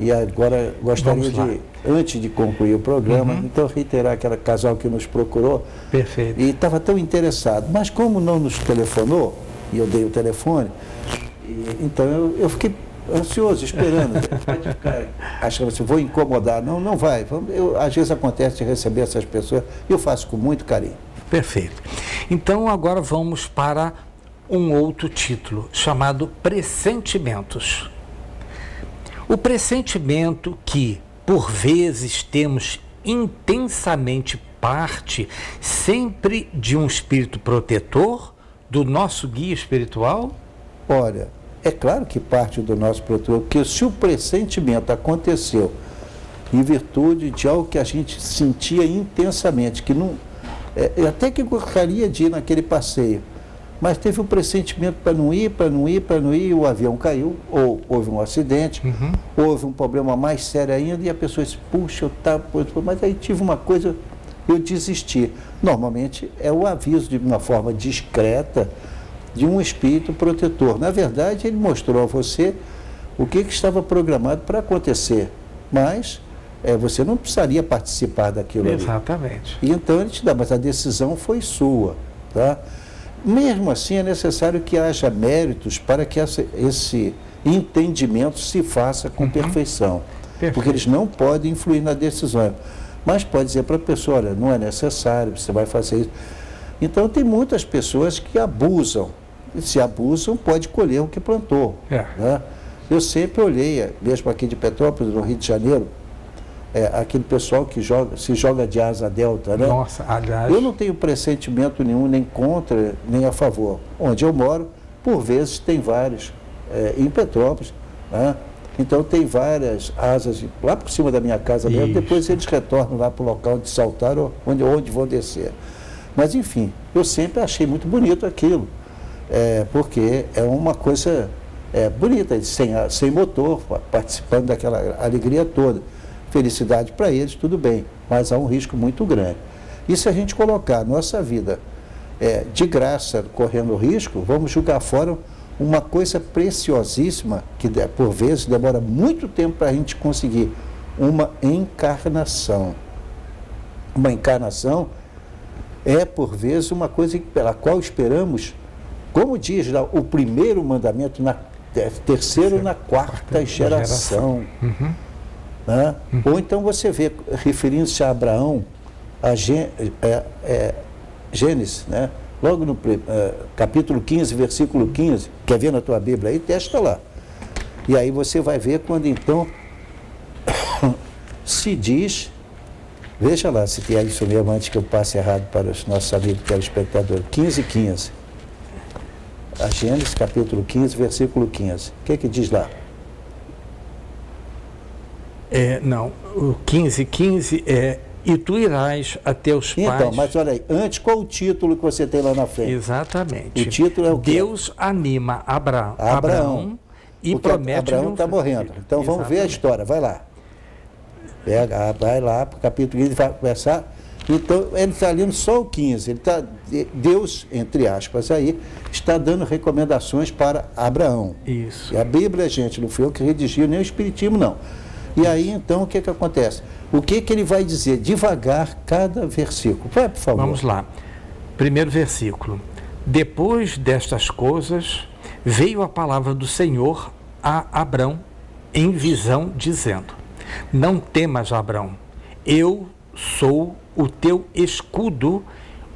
E agora gostaria de, antes de concluir o programa, então reiterar aquele casal que nos procurou. Perfeito. E estava tão interessado. Mas como não nos telefonou, e eu dei o telefone, então eu fiquei ansioso, esperando. Pode ficar achando assim, vou incomodar. Não, não vai. Às vezes acontece de receber essas pessoas e eu faço com muito carinho. Perfeito. Então agora vamos para um outro título, chamado Pressentimentos. O pressentimento que, por vezes, temos intensamente parte sempre de um espírito protetor, do nosso guia espiritual? Olha, é claro que parte do nosso protetor, porque se o pressentimento aconteceu em virtude de algo que a gente sentia intensamente, que não, até que gostaria de ir naquele passeio, mas teve um pressentimento para não ir, e o avião caiu, ou houve um acidente, houve um problema mais sério ainda, e a pessoa disse, puxa, eu estava... Mas aí tive uma coisa, eu desisti. Normalmente é o aviso de uma forma discreta de um espírito protetor. Na verdade, ele mostrou a você o que estava programado para acontecer, mas você não precisaria participar daquilo. Exatamente. Ali. E então ele te dá, mas a decisão foi sua, tá? Mesmo assim, é necessário que haja méritos para que esse entendimento se faça com perfeição. Perfeito. Porque eles não podem influir na decisão. Mas pode dizer para a pessoa, olha, não é necessário, você vai fazer isso. Então, tem muitas pessoas que abusam. E se abusam, pode colher o que plantou. Né? Eu sempre olhei, mesmo aqui de Petrópolis, no Rio de Janeiro, aquele pessoal que se joga de asa delta, né? Nossa, aliás... Eu não tenho pressentimento nenhum, nem contra, nem a favor. Onde eu moro, por vezes, tem vários. Em Petrópolis, né? Então tem várias asas lá por cima da minha casa mesmo, depois eles retornam lá para o local onde saltaram, onde vão descer. Mas, enfim, eu sempre achei muito bonito aquilo, porque é uma coisa bonita, sem motor, participando daquela alegria toda. Felicidade para eles, tudo bem, mas há um risco muito grande. E se a gente colocar nossa vida de graça, correndo risco, vamos jogar fora uma coisa preciosíssima, que por vezes demora muito tempo para a gente conseguir, uma encarnação. Uma encarnação é, por vezes, uma coisa pela qual esperamos, como diz lá, o primeiro mandamento, na terceira ou na quarta geração. Né? Ou então você vê, referindo-se a Abraão, a Gênesis, né? Logo no capítulo 15, versículo 15, quer ver na tua Bíblia aí? Testa lá. E aí você vai ver quando então se diz, veja lá se é isso mesmo, antes que eu passe errado para os nossos amigos telespectadores, 15:15. A Gênesis, capítulo 15, versículo 15. O que diz lá? Não, o 15:15 e tu irás a teus pais... Então, mas olha aí, antes, qual o título que você tem lá na frente? Exatamente. O título é o quê? Deus anima Abraão e promete... Abraão está morrendo. Então vamos ver a história, vai lá. Vai lá para o capítulo 15, vai começar. Então, ele está lendo só o 15. Deus, entre aspas, aí, está dando recomendações para Abraão. Isso. E a Bíblia, gente, não foi eu que redigi, nem o Espiritismo, não. E aí, então, o que acontece? O que ele vai dizer? Devagar, cada versículo. Vai, por favor. Vamos lá. Primeiro versículo. Depois destas coisas, veio a palavra do Senhor a Abrão em visão, dizendo: não temas, Abrão, eu sou o teu escudo,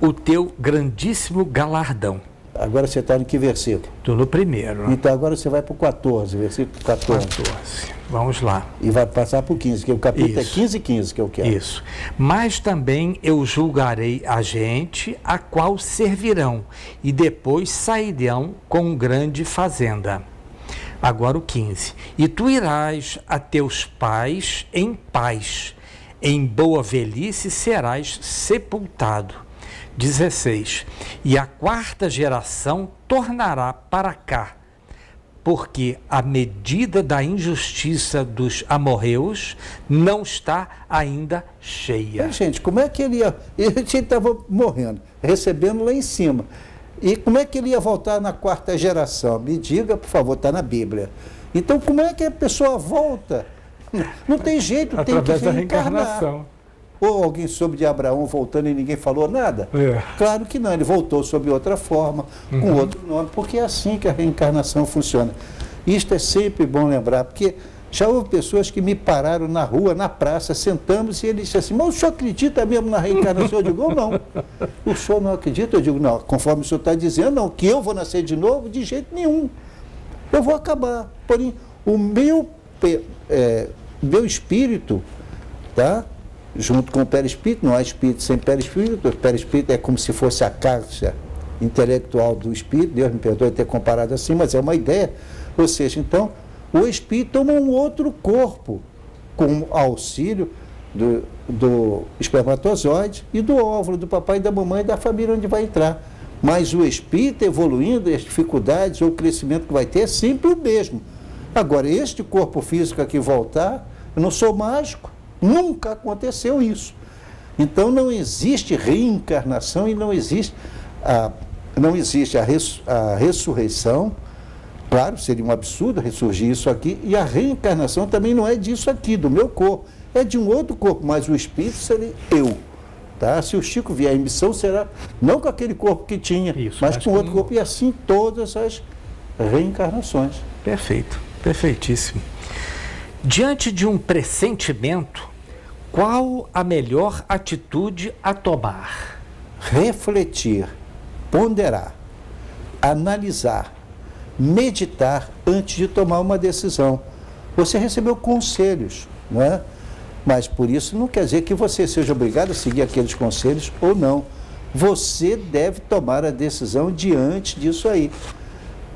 o teu grandíssimo galardão. Agora você está em que versículo? Estou no primeiro. Então agora você vai para o 14, versículo 14. Vamos lá. E vai passar para o 15, que o capítulo é 15:15 que eu quero. Isso. Mas também eu julgarei a gente a qual servirão, e depois sairão com grande fazenda. Agora o 15. E tu irás a teus pais em paz, em boa velhice serás sepultado. 16. E a quarta geração tornará para cá, porque a medida da injustiça dos amorreus não está ainda cheia. Mas, gente, como é que ele ia... Ele estava morrendo, recebendo lá em cima. E como é que ele ia voltar na 4ª geração? Me diga, por favor, está na Bíblia. Então, como é que a pessoa volta? Não tem jeito, tem que através da reencarnar. reencarnação. Ou alguém soube de Abraão voltando e ninguém falou nada? Claro que não, ele voltou sob outra forma, com outro nome, porque é assim que a reencarnação funciona. Isto é sempre bom lembrar, porque já houve pessoas que me pararam na rua, na praça, sentamos, e ele disse assim, mas o senhor acredita mesmo na reencarnação? Eu digo, não. O senhor não acredita? Eu digo, não, conforme o senhor está dizendo, não, que eu vou nascer de novo, de jeito nenhum. Eu vou acabar. Porém, o meu espírito, tá? Junto com o perispírito, não há espírito sem perispírito, o perispírito é como se fosse a caixa intelectual do espírito, Deus me perdoe ter comparado assim, mas é uma ideia. Ou seja, então, o espírito toma um outro corpo, com auxílio do espermatozoide e do óvulo, do papai e da mamãe e da família onde vai entrar. Mas o espírito evoluindo, as dificuldades ou o crescimento que vai ter é sempre o mesmo. Agora, este corpo físico aqui voltar, eu não sou mágico, nunca aconteceu isso. Então não existe reencarnação e não existe a ressurreição. Claro, seria um absurdo ressurgir isso aqui, e a reencarnação também não é disso aqui, do meu corpo, é de um outro corpo, mas o espírito seria eu. Tá? Se o Chico vier em missão, será não com aquele corpo que tinha, mas com outro corpo, e assim todas as reencarnações. Perfeito, perfeitíssimo. Diante de um pressentimento, qual a melhor atitude a tomar? Refletir, ponderar, analisar, meditar antes de tomar uma decisão. Você recebeu conselhos, não é? Mas por isso não quer dizer que você seja obrigado a seguir aqueles conselhos ou não. Você deve tomar a decisão diante disso aí.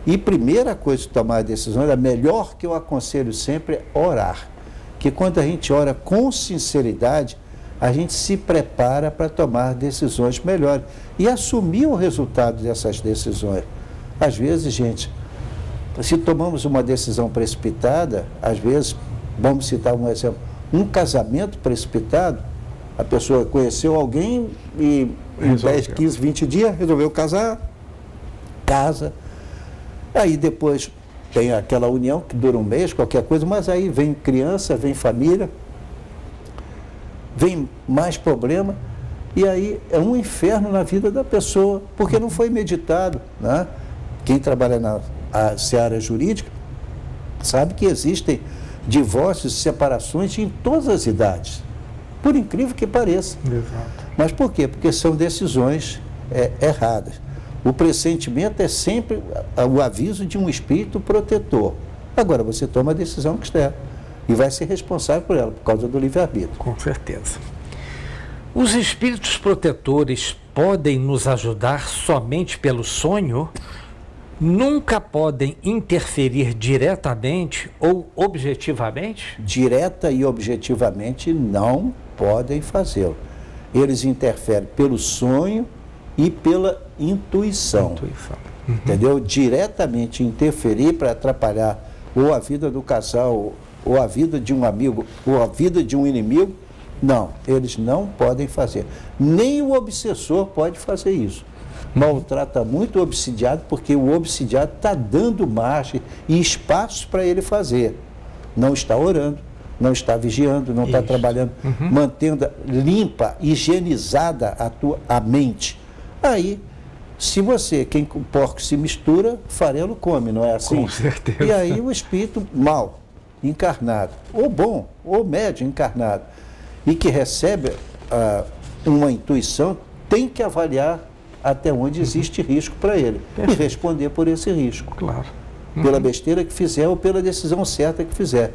E primeira coisa de tomar a decisão, a melhor que eu aconselho sempre é orar. Que quando a gente ora com sinceridade, a gente se prepara para tomar decisões melhores e assumir o resultado dessas decisões. Às vezes, gente, se tomamos uma decisão precipitada, às vezes, vamos citar um exemplo, um casamento precipitado, a pessoa conheceu alguém e em 10, 15, 20 dias resolveu casar, casa, aí depois tem aquela união que dura um mês, qualquer coisa, mas aí vem criança, vem família, vem mais problema, e aí é um inferno na vida da pessoa, porque não foi meditado, né? Quem trabalha na seara jurídica sabe que existem divórcios e separações em todas as idades, por incrível que pareça. Exato. Mas por quê? Porque são decisões erradas. O pressentimento é sempre o aviso de um espírito protetor. Agora você toma a decisão que estiver e vai ser responsável por ela, por causa do livre-arbítrio. Com certeza. Os espíritos protetores podem nos ajudar somente pelo sonho? Nunca podem interferir diretamente ou objetivamente? Direta e objetivamente não podem fazê-lo. Eles interferem pelo sonho e pela intuição. Entendeu? Diretamente interferir para atrapalhar ou a vida do casal, ou a vida de um amigo, ou a vida de um inimigo, não, eles não podem fazer. Nem o obsessor pode fazer isso. Maltrata muito o obsidiado, porque o obsidiado está dando margem e espaço para ele fazer. Não está orando, não está vigiando, não está trabalhando, mantendo limpa, higienizada a mente. Aí, se você, quem o porco se mistura, farelo come, não é assim? Com certeza. E aí o espírito mal, encarnado, ou bom, ou médio encarnado, e que recebe uma intuição, tem que avaliar até onde existe risco para ele e responder por esse risco. Claro. Pela besteira que fizer ou pela decisão certa que fizer.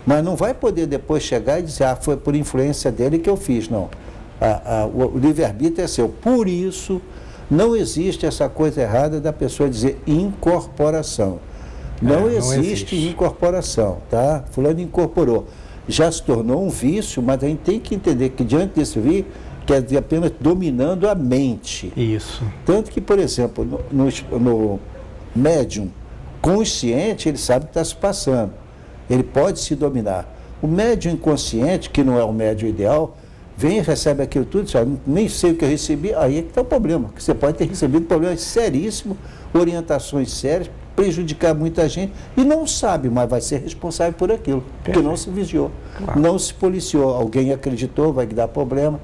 Mas não vai poder depois chegar e dizer, foi por influência dele que eu fiz, não. O livre-arbítrio é seu. Por isso, não existe essa coisa errada da pessoa dizer incorporação. Não existe incorporação, tá? Fulano incorporou. Já se tornou um vício, mas a gente tem que entender que diante desse vício, quer dizer apenas dominando a mente. Isso. Tanto que, por exemplo, no médium consciente, ele sabe o que está se passando. Ele pode se dominar. O médium inconsciente, que não é o médium ideal, vem e recebe aquilo tudo, diz, nem sei o que eu recebi, aí é que está o problema, que você pode ter recebido problemas seríssimos, orientações sérias, prejudicar muita gente e não sabe, mas vai ser responsável por aquilo, porque não se vigiou, não se policiou, alguém acreditou, vai dar problema.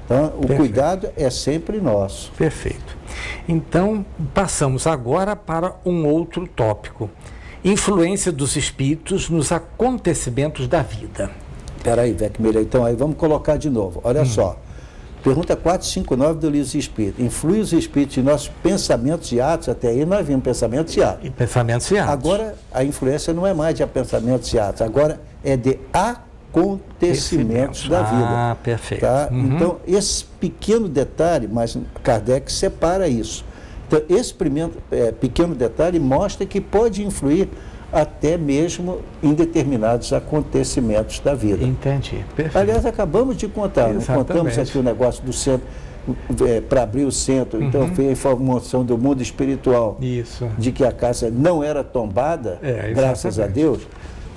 Então, o cuidado é sempre nosso. Perfeito. Então, passamos agora para um outro tópico. Influência dos espíritos nos acontecimentos da vida. Espera aí, Vecmilha, então aí vamos colocar de novo. Olha só, pergunta 459 do Livro Espírito. Influi os espíritos em nossos pensamentos e atos? Até aí nós vimos pensamentos e atos. E pensamentos e atos. Agora, a influência não é mais de pensamentos e atos, agora é de acontecimentos da vida. Ah, perfeito. Tá? Então, esse pequeno detalhe, mas Kardec separa isso. Então, esse pequeno detalhe mostra que pode influir até mesmo em determinados acontecimentos da vida. Entendi, perfeito. Aliás, acabamos de contar, não contamos aqui o negócio do centro, para abrir o centro, então foi a informação do mundo espiritual, de que a casa não era tombada, graças a Deus.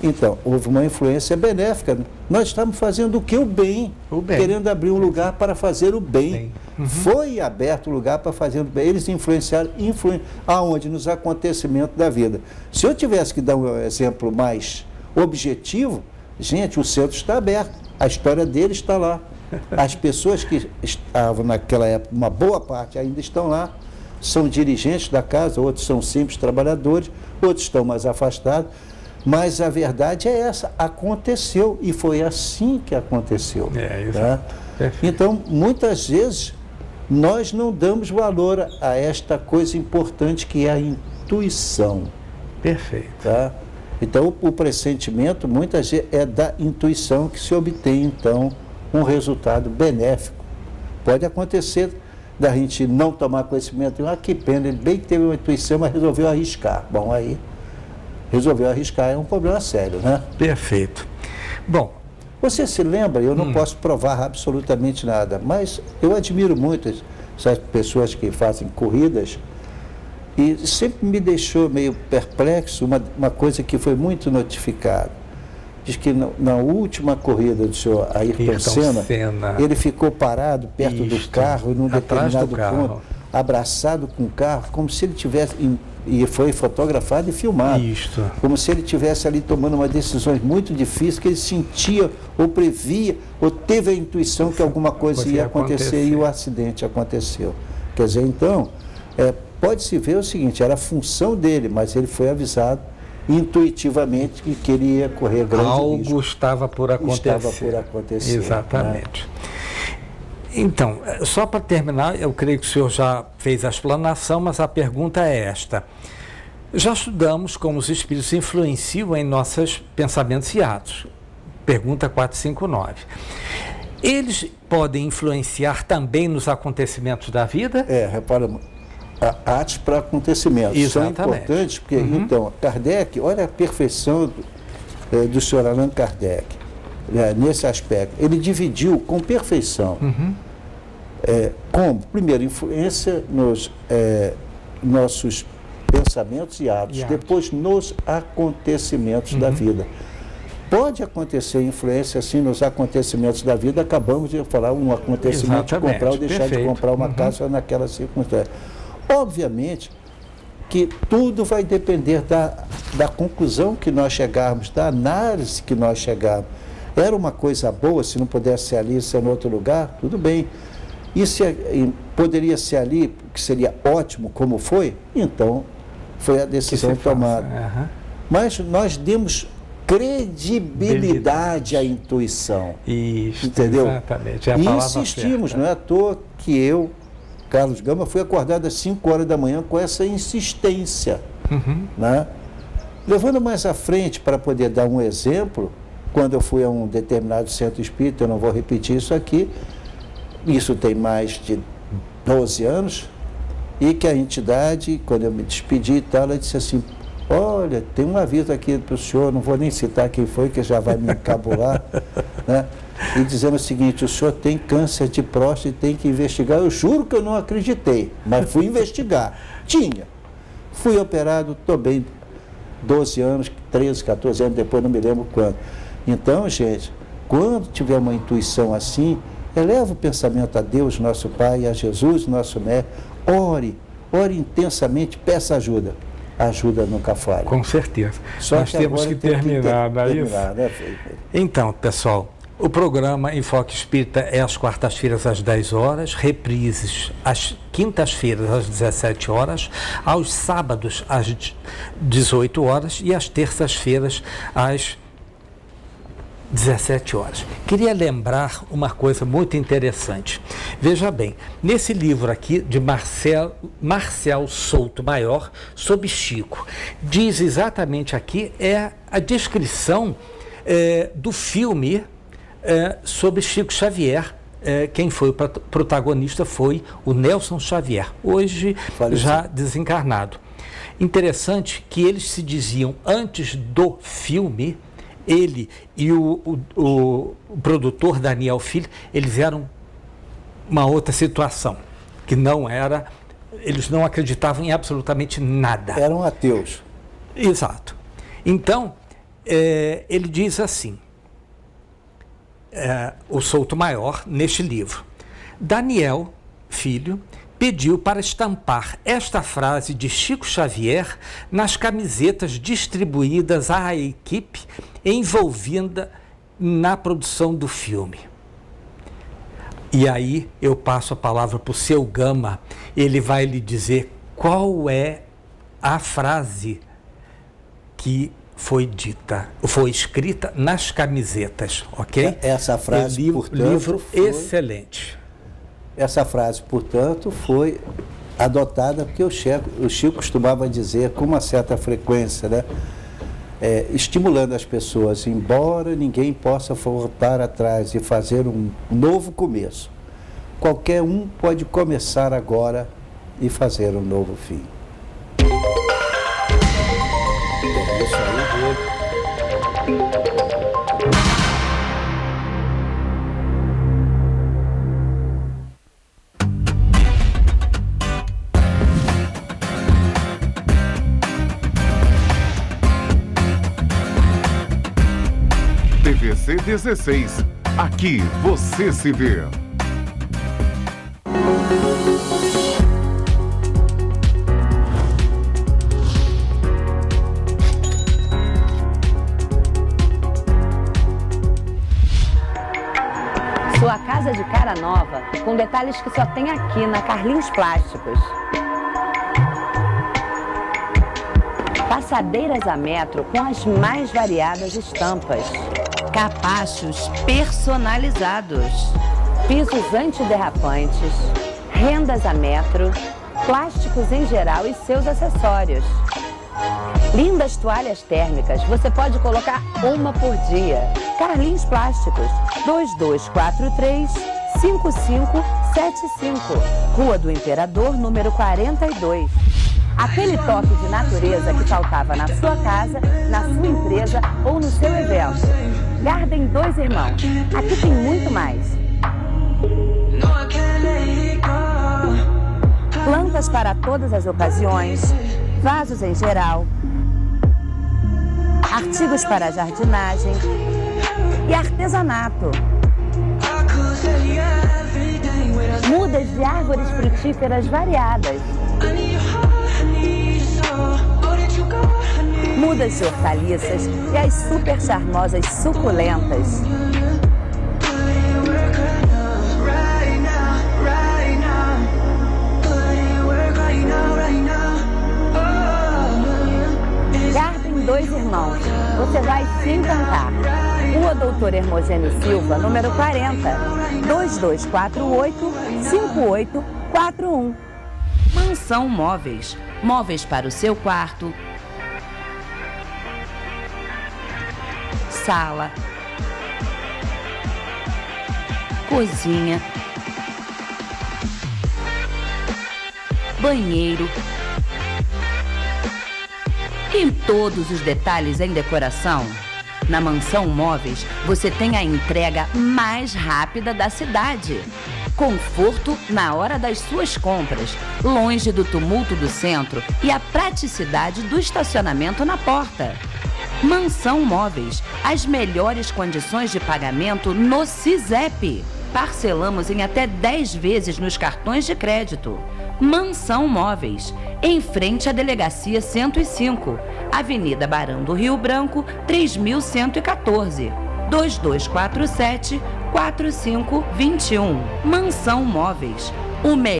Então, houve uma influência benéfica. Nós estamos fazendo o que? O bem. Querendo abrir um lugar para fazer o bem. Foi aberto o lugar para fazer o bem. Eles influenciaram, aonde? Nos acontecimentos da vida. Se eu tivesse que dar um exemplo mais objetivo, gente, o centro está aberto. A história dele está lá. As pessoas que estavam naquela época, uma boa parte ainda estão lá. São dirigentes da casa, outros são simples trabalhadores, outros estão mais afastados. Mas a verdade é essa, aconteceu e foi assim que aconteceu. Tá? Então, muitas vezes, nós não damos valor a esta coisa importante que é a intuição. Perfeito. Tá? Então, o pressentimento, muitas vezes, é da intuição que se obtém, então, um resultado benéfico. Pode acontecer da gente não tomar conhecimento, que pena, ele bem que teve uma intuição, mas resolveu arriscar. Bom, aí... resolveu arriscar, é um problema sério, né? Perfeito. Bom, você se lembra, eu não posso provar absolutamente nada, mas eu admiro muito essas pessoas que fazem corridas e sempre me deixou meio perplexo uma coisa que foi muito notificada. Diz que na última corrida do senhor Ayrton Senna, ele ficou parado perto do carro, num determinado ponto, abraçado com o carro, como se ele tivesse... E foi fotografado e filmado. Como se ele estivesse ali tomando uma decisão muito difícil, que ele sentia, ou previa, ou teve a intuição que alguma coisa ia acontecer e o acidente aconteceu. Quer dizer, então, pode-se ver o seguinte, era a função dele, mas ele foi avisado intuitivamente que ele ia correr grande risco. Algo estava por acontecer. Estava por acontecer. Exatamente. Né? Então, só para terminar, eu creio que o senhor já fez a explanação, mas a pergunta é esta. Já estudamos como os espíritos influenciam em nossos pensamentos e atos. Pergunta 459. Eles podem influenciar também nos acontecimentos da vida? Repara, atos para acontecimentos. Exatamente. São importantes, porque, então, Kardec, olha a perfeição do senhor Allan Kardec. Nesse aspecto, ele dividiu com perfeição como, primeiro, influência nos nossos pensamentos e atos, depois nos acontecimentos da vida. Pode acontecer influência assim nos acontecimentos da vida, acabamos de falar um acontecimento de comprar ou deixar de comprar uma casa naquela circunstância. Obviamente que tudo vai depender da conclusão que nós chegarmos, da análise que nós chegarmos. Era uma coisa boa, se não pudesse ser ali, ser em outro lugar, tudo bem. E se poderia ser ali, que seria ótimo como foi, então foi a decisão tomada. Mas nós demos credibilidade à intuição. Isso, entendeu? Exatamente. E insistimos, não é à toa que eu, Carlos Gama, fui acordado às 5 horas da manhã com essa insistência. Né? Levando mais à frente, para poder dar um exemplo, quando eu fui a um determinado centro espírita, eu não vou repetir isso aqui, isso tem mais de 12 anos, e que a entidade, quando eu me despedi e tal, ela disse assim, olha, tem um aviso aqui para o senhor, não vou nem citar quem foi, que já vai me encabular, né? E dizendo o seguinte, o senhor tem câncer de próstata e tem que investigar. Eu juro que eu não acreditei, mas fui investigar. Tinha. Fui operado, estou bem, 12 anos, 13, 14 anos depois, não me lembro quando. Então, gente, quando tiver uma intuição assim, eleva o pensamento a Deus, nosso Pai, a Jesus, nosso Mestre. Ore intensamente, peça ajuda. Ajuda nunca falha. Com certeza. Só nós temos que terminar, não é isso? Né? Então, pessoal, o programa Enfoque Espírita é às quartas-feiras às 10 horas, reprises às quintas-feiras às 17 horas, aos sábados às 18 horas e às terças-feiras às 17 horas. Queria lembrar uma coisa muito interessante. Veja bem, nesse livro aqui de Marcel Souto Maior, sobre Chico, diz exatamente aqui a descrição do filme sobre Chico Xavier. Quem foi o protagonista foi o Nelson Xavier, hoje já desencarnado. Interessante que eles se diziam antes do filme, ele e o produtor Daniel Filho, eles eram uma outra situação, que não era, eles não acreditavam em absolutamente nada. Eram ateus. Exato. Então, ele diz assim, o Souto Maior, neste livro, Daniel Filho pediu para estampar esta frase de Chico Xavier nas camisetas distribuídas à equipe envolvida na produção do filme. E aí eu passo a palavra para o seu Gama, ele vai lhe dizer qual é a frase que foi escrita nas camisetas, ok? Essa frase, portanto, livro excelente. Essa frase, portanto, foi adotada porque o Chico costumava dizer com uma certa frequência, né? Estimulando as pessoas, embora ninguém possa voltar atrás e fazer um novo começo. Qualquer um pode começar agora e fazer um novo fim. Isso aí, TVC 16. Aqui você se vê. Sua casa de cara nova, com detalhes que só tem aqui na Carlinhos Plásticos. Passadeiras a metro com as mais variadas estampas. Capachos personalizados. Pisos antiderrapantes, rendas a metro, plásticos em geral e seus acessórios. Lindas toalhas térmicas, você pode colocar uma por dia. Carlinhos Plásticos, 2243-5575, Rua do Imperador, número 42. Aquele toque de natureza que faltava na sua casa, na sua empresa ou no seu evento. Garden Dois Irmãos, aqui tem muito mais. Plantas para todas as ocasiões, vasos em geral, artigos para jardinagem e artesanato. Mudas de árvores frutíferas variadas. Mudas de hortaliças e as super charmosas suculentas. Garden Dois Irmãos, você vai se encantar. Rua Doutor Hermogênio Silva, número 40, 2248-5841. Mansão Móveis. Móveis para o seu quarto, sala, cozinha, banheiro e todos os detalhes em decoração. Na Mansão Móveis, você tem a entrega mais rápida da cidade. Conforto na hora das suas compras, longe do tumulto do centro e a praticidade do estacionamento na porta. Mansão Móveis, as melhores condições de pagamento no SISEP. Parcelamos em até 10 vezes nos cartões de crédito. Mansão Móveis, em frente à Delegacia 105, Avenida Barão do Rio Branco, 3114, 2247-4521. Mansão Móveis, o melhor.